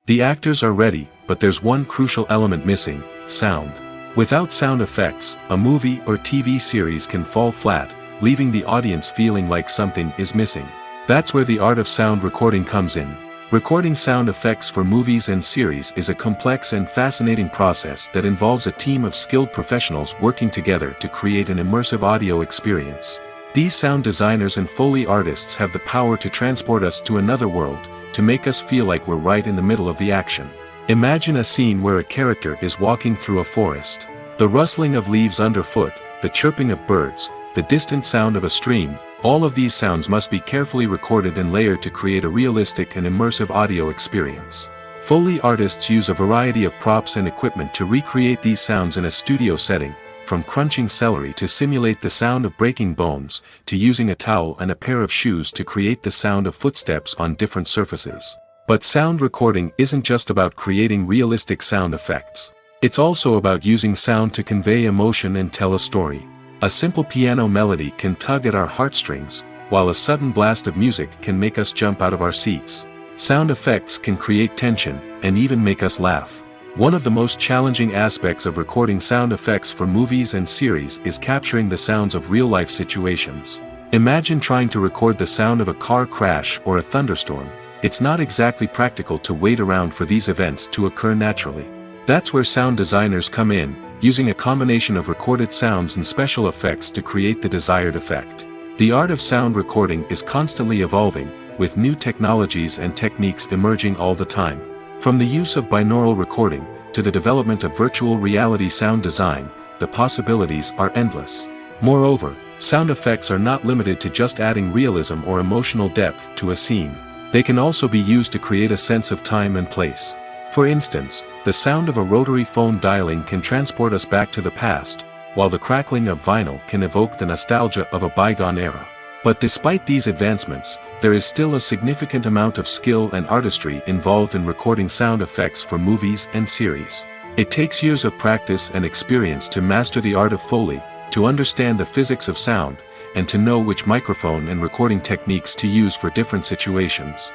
The actors are ready, but there's one crucial element missing: sound. Without sound effects, a movie or TV series can fall flat, leaving the audience feeling like something is missing. That's where the art of sound recording comes in. Recording sound effects for movies and series is a complex and fascinating process that involves a team of skilled professionals working together to create an immersive audio experience. These sound designers and Foley artists have the power to transport us to another world, to make us feel like we're right in the middle of the action. Imagine a scene where a character is walking through a forest. The rustling of leaves underfoot, the chirping of birds, the distant sound of a stream, all of these sounds must be carefully recorded and layered to create a realistic and immersive audio experience. Foley artists use a variety of props and equipment to recreate these sounds in a studio setting, from crunching celery to simulate the sound of breaking bones, to using a towel and a pair of shoes to create the sound of footsteps on different surfaces. But sound recording isn't just about creating realistic sound effects. It's also about using sound to convey emotion and tell a story. A simple piano melody can tug at our heartstrings, while a sudden blast of music can make us jump out of our seats. Sound effects can create tension, and even make us laugh. One of the most challenging aspects of recording sound effects for movies and series is capturing the sounds of real-life situations. Imagine trying to record the sound of a car crash or a thunderstorm. It's not exactly practical to wait around for these events to occur naturally. That's where sound designers come in, using a combination of recorded sounds and special effects to create the desired effect. The art of sound recording is constantly evolving, with new technologies and techniques emerging all the time. From the use of binaural recording, to the development of virtual reality sound design, the possibilities are endless. Moreover, sound effects are not limited to just adding realism or emotional depth to a scene. They can also be used to create a sense of time and place. For instance, the sound of a rotary phone dialing can transport us back to the past, while the crackling of vinyl can evoke the nostalgia of a bygone era. But despite these advancements, there is still a significant amount of skill and artistry involved in recording sound effects for movies and series. It takes years of practice and experience to master the art of Foley, to understand the physics of sound, and to know which microphone and recording techniques to use for different situations.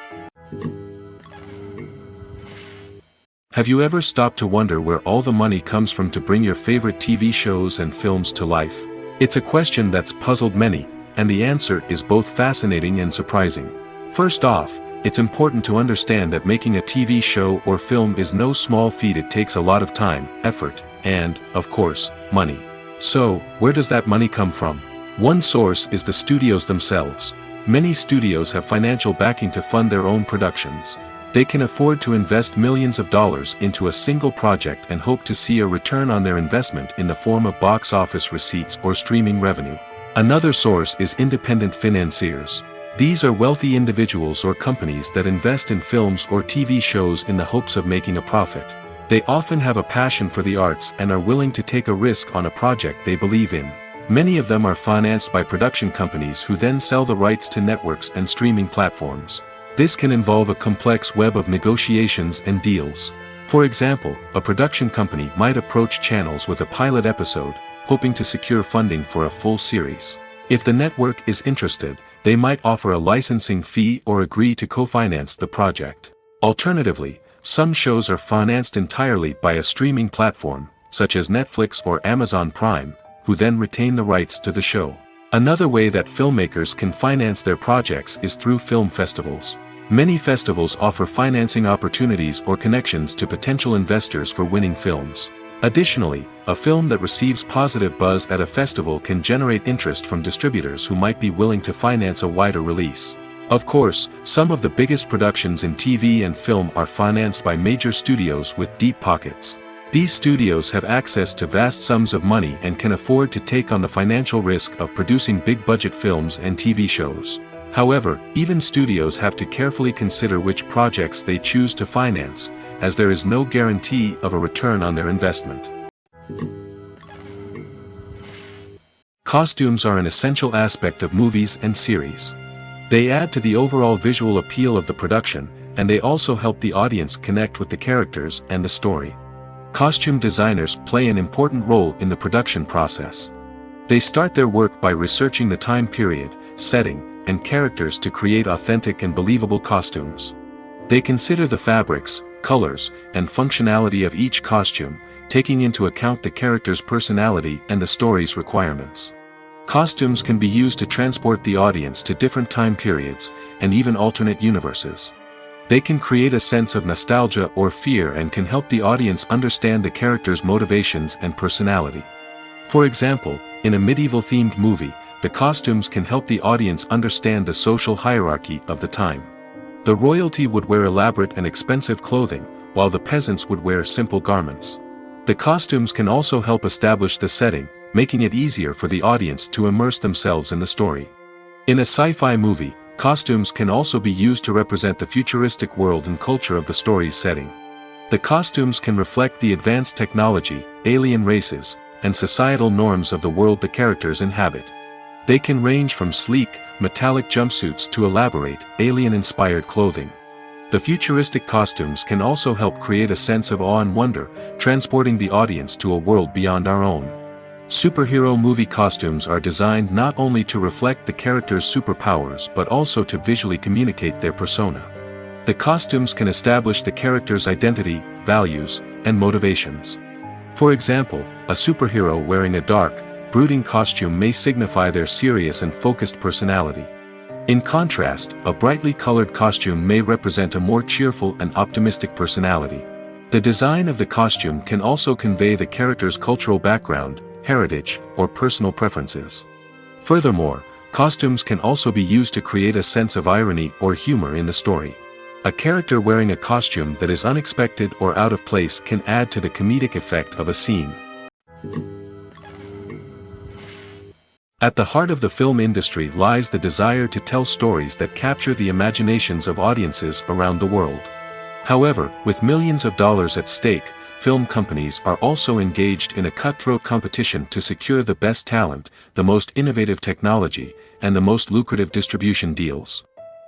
Have you ever stopped to wonder where all the money comes from to bring your favorite TV shows and films to life? It's a question that's puzzled many, and the answer is both fascinating and surprising. First off, it's important to understand that making a TV show or film is no small feat. It takes a lot of time, effort, and, of course, money. So, where does that money come from? One source is the studios themselves. Many studios have financial backing to fund their own productions. They can afford to invest millions of dollars into a single project and hope to see a return on their investment in the form of box office receipts or streaming revenue. Another source is independent financiers. These are wealthy individuals or companies that invest in films or TV shows in the hopes of making a profit. They often have a passion for the arts and are willing to take a risk on a project they believe in. Many of them are financed by production companies who then sell the rights to networks and streaming platforms. This can involve a complex web of negotiations and deals. For example, a production company might approach channels with a pilot episode, hoping to secure funding for a full series. If the network is interested, they might offer a licensing fee or agree to co-finance the project. Alternatively, some shows are financed entirely by a streaming platform, such as Netflix or Amazon Prime, who then retain the rights to the show. Another way that filmmakers can finance their projects is through film festivals. Many festivals offer financing opportunities or connections to potential investors for winning films. Additionally, a film that receives positive buzz at a festival can generate interest from distributors who might be willing to finance a wider release. Of course, some of the biggest productions in TV and film are financed by major studios with deep pockets. These studios have access to vast sums of money and can afford to take on the financial risk of producing big-budget films and TV shows. However, even studios have to carefully consider which projects they choose to finance, as there is no guarantee of a return on their investment. Costumes are an essential aspect of movies and series. They add to the overall visual appeal of the production, and they also help the audience connect with the characters and the story. Costume designers play an important role in the production process. They start their work by researching the time period, setting, and characters to create authentic and believable costumes. They consider the fabrics, colors, and functionality of each costume, taking into account the character's personality and the story's requirements. Costumes can be used to transport the audience to different time periods, and even alternate universes. They can create a sense of nostalgia or fear and can help the audience understand the character's motivations and personality. For example, in a medieval-themed movie, the costumes can help the audience understand the social hierarchy of the time. The royalty would wear elaborate and expensive clothing, while the peasants would wear simple garments. The costumes can also help establish the setting, making it easier for the audience to immerse themselves in the story. In a sci-fi movie, costumes can also be used to represent the futuristic world and culture of the story's setting. The costumes can reflect the advanced technology, alien races, and societal norms of the world the characters inhabit. They can range from sleek, metallic jumpsuits to elaborate, alien-inspired clothing. The futuristic costumes can also help create a sense of awe and wonder, transporting the audience to a world beyond our own. Superhero movie costumes are designed not only to reflect the character's superpowers but also to visually communicate their persona. The costumes can establish the character's identity, values, and motivations. For example, a superhero wearing a dark, brooding costume may signify their serious and focused personality. In contrast, a brightly colored costume may represent a more cheerful and optimistic personality. The design of the costume can also convey the character's cultural background, heritage, or personal preferences. Furthermore, costumes can also be used to create a sense of irony or humor in the story. A character wearing a costume that is unexpected or out of place can add to the comedic effect of a scene. At the heart of the film industry lies the desire to tell stories that capture the imaginations of audiences around the world. However, with millions of dollars at stake, film companies are also engaged in a cutthroat competition to secure the best talent, the most innovative technology, and the most lucrative distribution deals.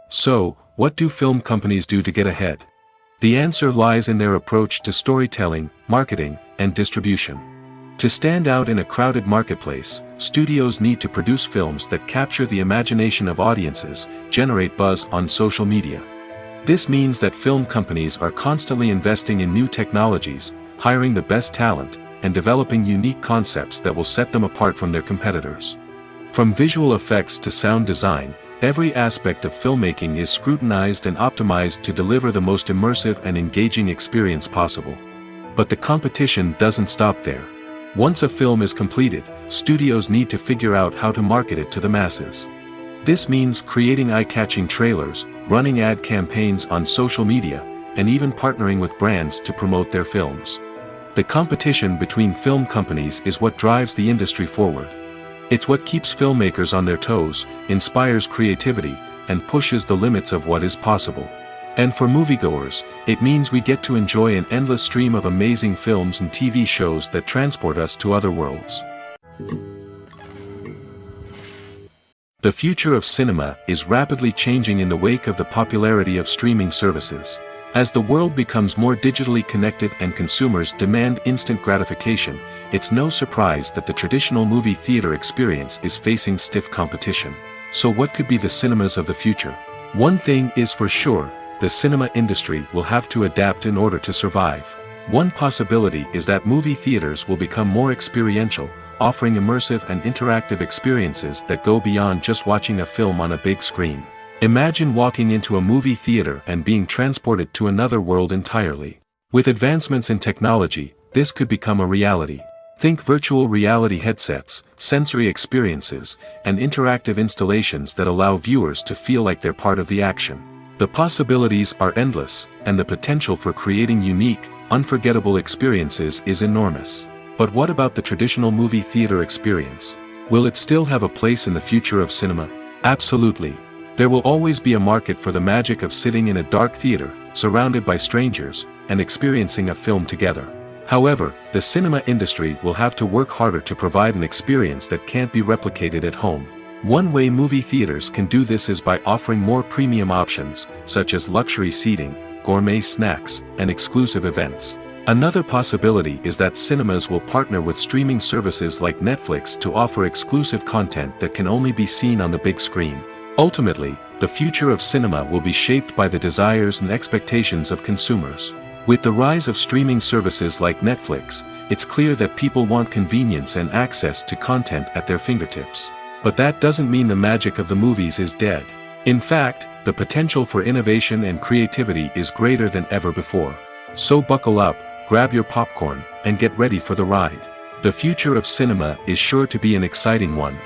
So, what do film companies do to get ahead? The answer lies in their approach to storytelling, marketing, and distribution. To stand out in a crowded marketplace, studios need to produce films that capture the imagination of audiences, generate buzz on social media. This means that film companies are constantly investing in new technologies, hiring the best talent, and developing unique concepts that will set them apart from their competitors. From visual effects to sound design, every aspect of filmmaking is scrutinized and optimized to deliver the most immersive and engaging experience possible. But the competition doesn't stop there. Once a film is completed, studios need to figure out how to market it to the masses. This means creating eye-catching trailers, running ad campaigns on social media, and even partnering with brands to promote their films. The competition between film companies is what drives the industry forward. It's what keeps filmmakers on their toes, inspires creativity, and pushes the limits of what is possible. And for moviegoers, it means we get to enjoy an endless stream of amazing films and TV shows that transport us to other worlds. The future of cinema is rapidly changing in the wake of the popularity of streaming services. As the world becomes more digitally connected and consumers demand instant gratification, it's no surprise that the traditional movie theater experience is facing stiff competition. So what could be the cinemas of the future? One thing is for sure, the cinema industry will have to adapt in order to survive. One possibility is that movie theaters will become more experiential, offering immersive and interactive experiences that go beyond just watching a film on a big screen. Imagine walking into a movie theater and being transported to another world entirely. With advancements in technology, this could become a reality. Think virtual reality headsets, sensory experiences, and interactive installations that allow viewers to feel like they're part of the action. The possibilities are endless, and the potential for creating unique, unforgettable experiences is enormous. But what about the traditional movie theater experience? Will it still have a place in the future of cinema? Absolutely. There will always be a market for the magic of sitting in a dark theater, surrounded by strangers, and experiencing a film together. However, the cinema industry will have to work harder to provide an experience that can't be replicated at home. One way movie theaters can do this is by offering more premium options, such as luxury seating, gourmet snacks, and exclusive events. Another possibility is that cinemas will partner with streaming services like Netflix to offer exclusive content that can only be seen on the big screen. Ultimately, the future of cinema will be shaped by the desires and expectations of consumers. With the rise of streaming services like Netflix, it's clear that people want convenience and access to content at their fingertips. But that doesn't mean the magic of the movies is dead. In fact, the potential for innovation and creativity is greater than ever before. So buckle up, grab your popcorn, and get ready for the ride. The future of cinema is sure to be an exciting one.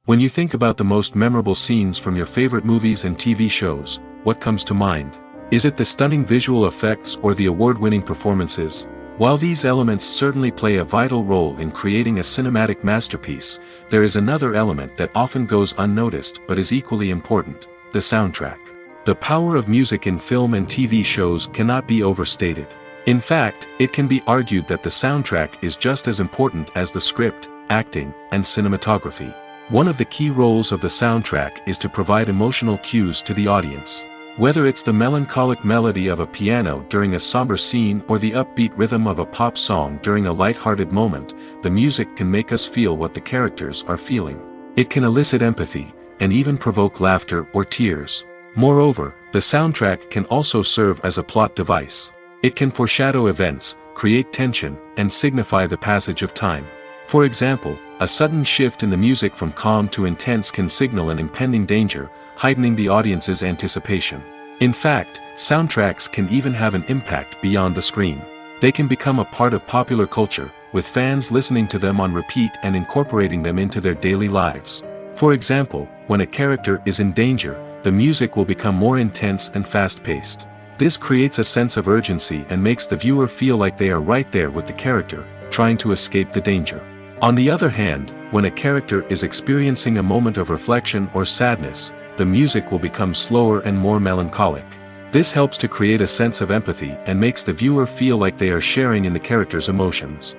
When you think about the most memorable scenes from your favorite movies and TV shows, what comes to mind? Is it the stunning visual effects or the award-winning performances? While these elements certainly play a vital role in creating a cinematic masterpiece, there is another element that often goes unnoticed but is equally important: the soundtrack. The power of music in film and TV shows cannot be overstated. In fact, it can be argued that the soundtrack is just as important as the script, acting, and cinematography. One of the key roles of the soundtrack is to provide emotional cues to the audience. Whether it's the melancholic melody of a piano during a somber scene or the upbeat rhythm of a pop song during a light-hearted moment, the music can make us feel what the characters are feeling. It can elicit empathy, and even provoke laughter or tears. Moreover, the soundtrack can also serve as a plot device. It can foreshadow events, create tension, and signify the passage of time. For example, a sudden shift in the music from calm to intense can signal an impending danger, heightening the audience's anticipation. In fact, soundtracks can even have an impact beyond the screen. They can become a part of popular culture, with fans listening to them on repeat and incorporating them into their daily lives. For example, when a character is in danger, the music will become more intense and fast-paced. This creates a sense of urgency and makes the viewer feel like they are right there with the character, trying to escape the danger. On the other hand, when a character is experiencing a moment of reflection or sadness, the music will become slower and more melancholic. This helps to create a sense of empathy and makes the viewer feel like they are sharing in the character's emotions.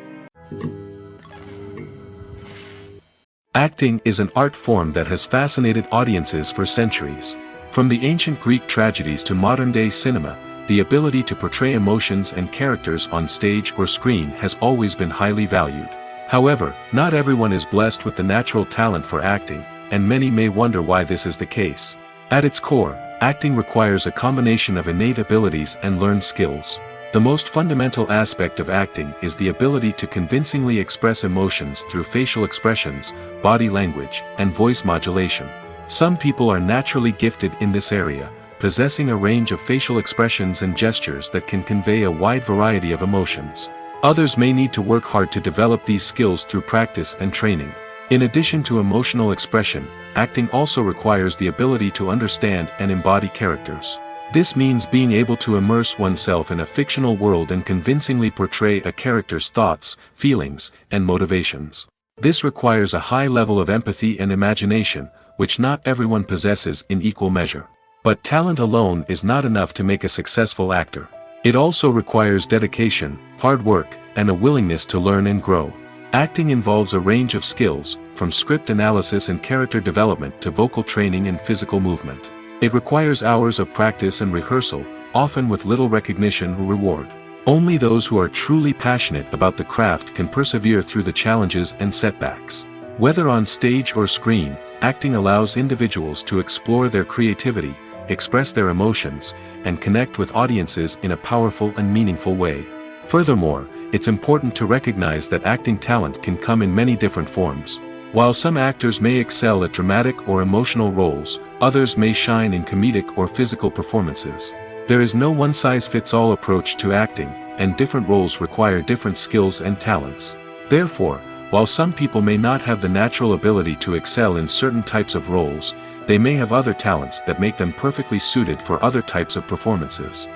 Acting is an art form that has fascinated audiences for centuries. From the ancient Greek tragedies to modern-day cinema, the ability to portray emotions and characters on stage or screen has always been highly valued. However, not everyone is blessed with the natural talent for acting, and many may wonder why this is the case. At its core, acting requires a combination of innate abilities and learned skills. The most fundamental aspect of acting is the ability to convincingly express emotions through facial expressions, body language, and voice modulation. Some people are naturally gifted in this area, possessing a range of facial expressions and gestures that can convey a wide variety of emotions. Others may need to work hard to develop these skills through practice and training. In addition to emotional expression, acting also requires the ability to understand and embody characters. This means being able to immerse oneself in a fictional world and convincingly portray a character's thoughts, feelings, and motivations. This requires a high level of empathy and imagination, which not everyone possesses in equal measure. But talent alone is not enough to make a successful actor. It also requires dedication, hard work, and a willingness to learn and grow. Acting involves a range of skills, from script analysis and character development to vocal training and physical movement. It requires hours of practice and rehearsal, often with little recognition or reward. Only those who are truly passionate about the craft can persevere through the challenges and setbacks. Whether on stage or screen, acting allows individuals to explore their creativity, express their emotions, and connect with audiences in a powerful and meaningful way. Furthermore, it's important to recognize that acting talent can come in many different forms. While some actors may excel at dramatic or emotional roles, others may shine in comedic or physical performances. There is no one-size-fits-all approach to acting, and different roles require different skills and talents. Therefore, while some people may not have the natural ability to excel in certain types of roles, they may have other talents that make them perfectly suited for other types of performances.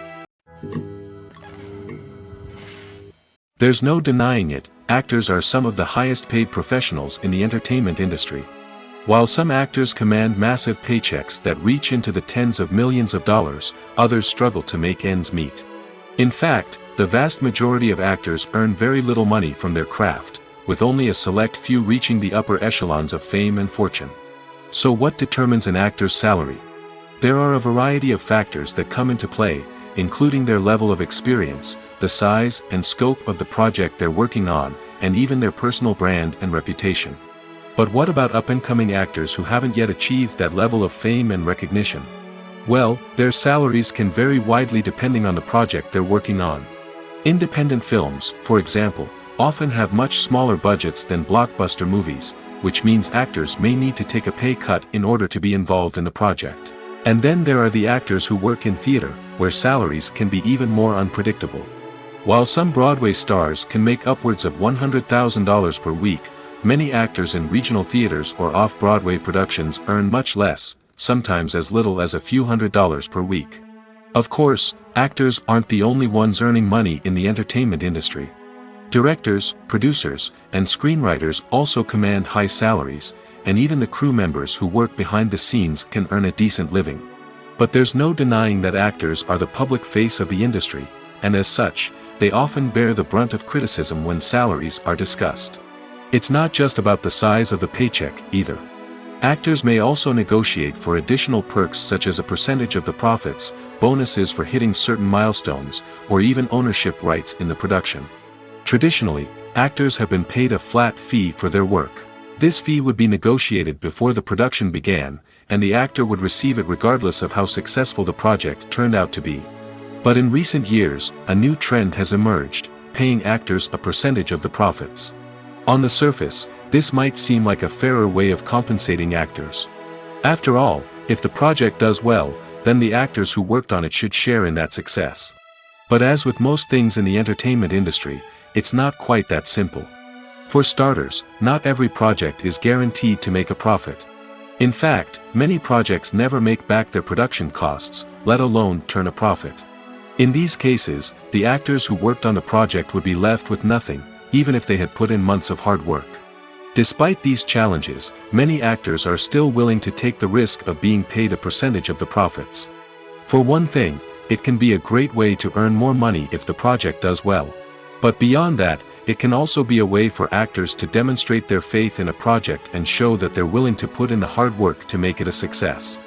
There's no denying it, actors are some of the highest paid professionals in the entertainment industry. While some actors command massive paychecks that reach into the tens of millions of dollars, others struggle to make ends meet. In fact, the vast majority of actors earn very little money from their craft, with only a select few reaching the upper echelons of fame and fortune. So what determines an actor's salary? There are a variety of factors that come into play, including their level of experience, the size and scope of the project they're working on, and even their personal brand and reputation. But what about up-and-coming actors who haven't yet achieved that level of fame and recognition? Well, their salaries can vary widely depending on the project they're working on. Independent films, for example, often have much smaller budgets than blockbuster movies, which means actors may need to take a pay cut in order to be involved in the project. And then there are the actors who work in theater, where salaries can be even more unpredictable. While some Broadway stars can make upwards of $100,000 per week, many actors in regional theaters or off-Broadway productions earn much less, sometimes as little as a few $100s per week. Of course, actors aren't the only ones earning money in the entertainment industry. Directors, producers, and screenwriters also command high salaries, and even the crew members who work behind the scenes can earn a decent living. But there's no denying that actors are the public face of the industry, and as such, they often bear the brunt of criticism when salaries are discussed. It's not just about the size of the paycheck, either. Actors may also negotiate for additional perks such as a percentage of the profits, bonuses for hitting certain milestones, or even ownership rights in the production. Traditionally, actors have been paid a flat fee for their work. This fee would be negotiated before the production began, and the actor would receive it regardless of how successful the project turned out to be. But in recent years, a new trend has emerged, paying actors a percentage of the profits. On the surface, this might seem like a fairer way of compensating actors. After all, if the project does well, then the actors who worked on it should share in that success. But as with most things in the entertainment industry, it's not quite that simple. For starters, not every project is guaranteed to make a profit. In fact, many projects never make back their production costs, let alone turn a profit. In these cases, the actors who worked on the project would be left with nothing, even if they had put in months of hard work. Despite these challenges, many actors are still willing to take the risk of being paid a percentage of the profits. For one thing, it can be a great way to earn more money if the project does well. But beyond that, it can also be a way for actors to demonstrate their faith in a project and show that they're willing to put in the hard work to make it a success.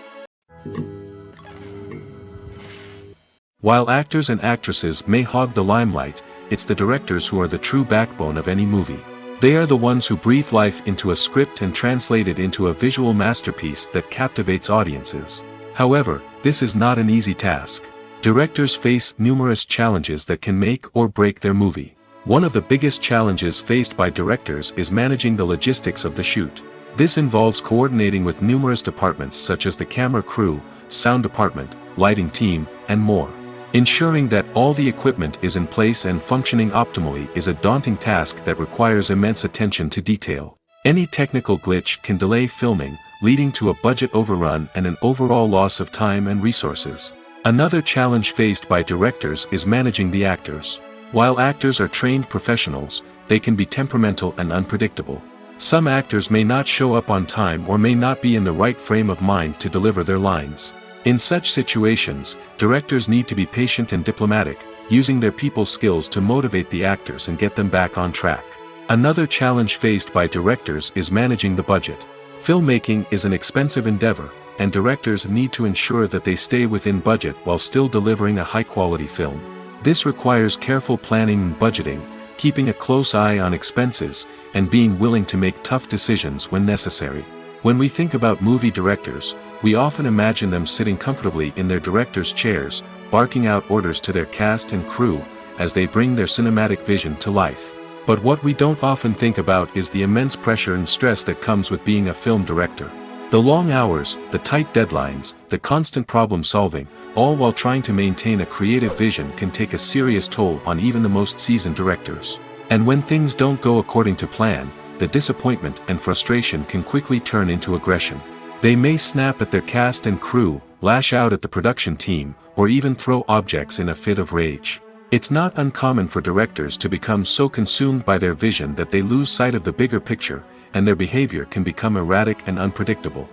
While actors and actresses may hog the limelight, it's the directors who are the true backbone of any movie. They are the ones who breathe life into a script and translate it into a visual masterpiece that captivates audiences. However, this is not an easy task. Directors face numerous challenges that can make or break their movie. One of the biggest challenges faced by directors is managing the logistics of the shoot. This involves coordinating with numerous departments such as the camera crew, sound department, lighting team, and more. Ensuring that all the equipment is in place and functioning optimally is a daunting task that requires immense attention to detail. Any technical glitch can delay filming, leading to a budget overrun and an overall loss of time and resources. Another challenge faced by directors is managing the actors. While actors are trained professionals, they can be temperamental and unpredictable. Some actors may not show up on time or may not be in the right frame of mind to deliver their lines. In such situations, directors need to be patient and diplomatic, using their people skills to motivate the actors and get them back on track. Another challenge faced by directors is managing the budget. Filmmaking is an expensive endeavor, and directors need to ensure that they stay within budget while still delivering a high-quality film. This requires careful planning and budgeting, keeping a close eye on expenses, and being willing to make tough decisions when necessary. When we think about movie directors, we often imagine them sitting comfortably in their director's chairs, barking out orders to their cast and crew, as they bring their cinematic vision to life. But what we don't often think about is the immense pressure and stress that comes with being a film director. The long hours, the tight deadlines, the constant problem solving, all while trying to maintain a creative vision can take a serious toll on even the most seasoned directors. And when things don't go according to plan, the disappointment and frustration can quickly turn into aggression. They may snap at their cast and crew, lash out at the production team, or even throw objects in a fit of rage. It's not uncommon for directors to become so consumed by their vision that they lose sight of the bigger picture, and their behavior can become erratic and unpredictable.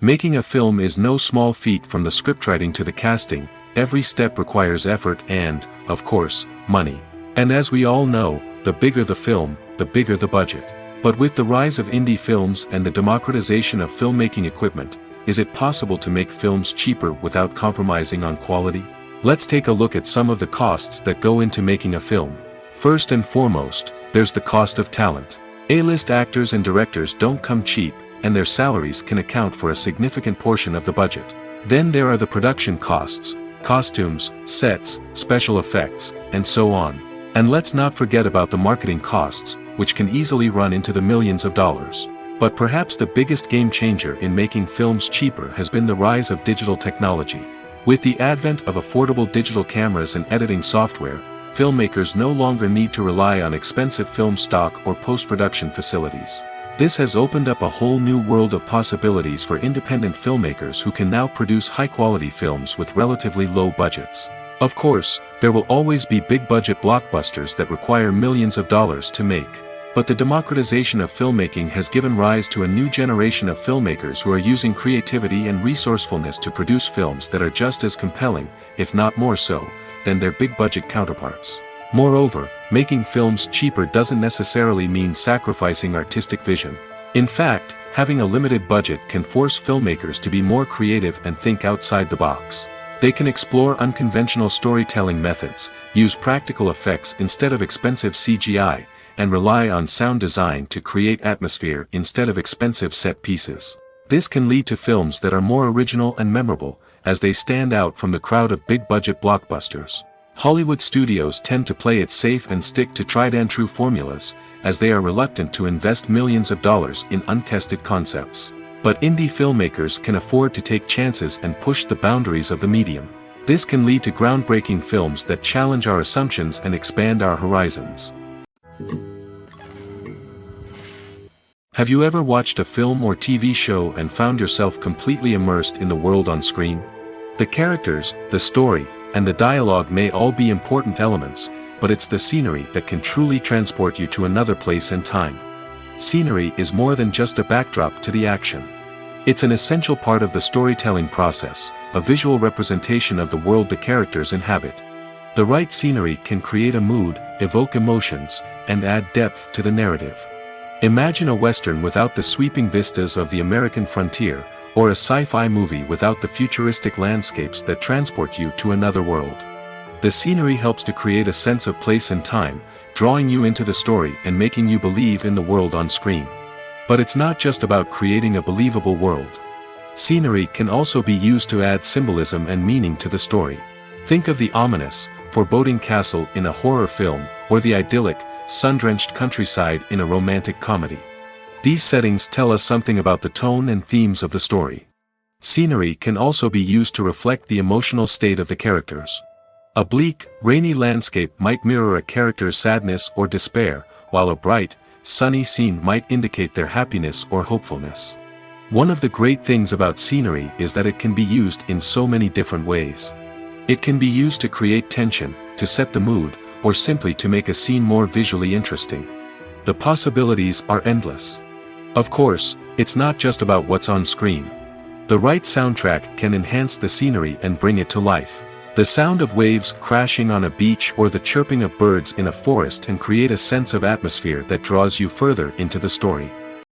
Making a film is no small feat. From the scriptwriting to the casting, every step requires effort and, of course, money. And as we all know, the bigger the film, the bigger the budget. But with the rise of indie films and the democratization of filmmaking equipment, is it possible to make films cheaper without compromising on quality? Let's take a look at some of the costs that go into making a film. First and foremost, there's the cost of talent. A-list actors and directors don't come cheap, and their salaries can account for a significant portion of the budget. Then there are the production costs, costumes, sets, special effects, and so on. And let's not forget about the marketing costs, which can easily run into the millions of dollars. But perhaps the biggest game changer in making films cheaper has been the rise of digital technology. With the advent of affordable digital cameras and editing software, filmmakers no longer need to rely on expensive film stock or post-production facilities. This has opened up a whole new world of possibilities for independent filmmakers who can now produce high-quality films with relatively low budgets. Of course, there will always be big-budget blockbusters that require millions of dollars to make. But the democratization of filmmaking has given rise to a new generation of filmmakers who are using creativity and resourcefulness to produce films that are just as compelling, if not more so, than their big-budget counterparts. Moreover, making films cheaper doesn't necessarily mean sacrificing artistic vision. In fact, having a limited budget can force filmmakers to be more creative and think outside the box. They can explore unconventional storytelling methods, use practical effects instead of expensive CGI, and rely on sound design to create atmosphere instead of expensive set pieces. This can lead to films that are more original and memorable, as they stand out from the crowd of big-budget blockbusters. Hollywood studios tend to play it safe and stick to tried-and-true formulas, as they are reluctant to invest millions of dollars in untested concepts. But indie filmmakers can afford to take chances and push the boundaries of the medium. This can lead to groundbreaking films that challenge our assumptions and expand our horizons. Have you ever watched a film or TV show and found yourself completely immersed in the world on screen? The characters, the story, and the dialogue may all be important elements, but it's the scenery that can truly transport you to another place and time. Scenery is more than just a backdrop to the action. It's an essential part of the storytelling process, a visual representation of the world the characters inhabit. The right scenery can create a mood, evoke emotions, and add depth to the narrative. Imagine a Western without the sweeping vistas of the American frontier, or a sci-fi movie without the futuristic landscapes that transport you to another world. The scenery helps to create a sense of place and time, drawing you into the story and making you believe in the world on screen. But it's not just about creating a believable world. Scenery can also be used to add symbolism and meaning to the story. Think of the ominous, foreboding castle in a horror film, or the idyllic, sun-drenched countryside in a romantic comedy. These settings tell us something about the tone and themes of the story. Scenery can also be used to reflect the emotional state of the characters. A bleak, rainy landscape might mirror a character's sadness or despair, while a bright, sunny scene might indicate their happiness or hopefulness. One of the great things about scenery is that it can be used in so many different ways. It can be used to create tension, to set the mood, or simply to make a scene more visually interesting. The possibilities are endless. Of course, it's not just about what's on screen. The right soundtrack can enhance the scenery and bring it to life. The sound of waves crashing on a beach or the chirping of birds in a forest can create a sense of atmosphere that draws you further into the story.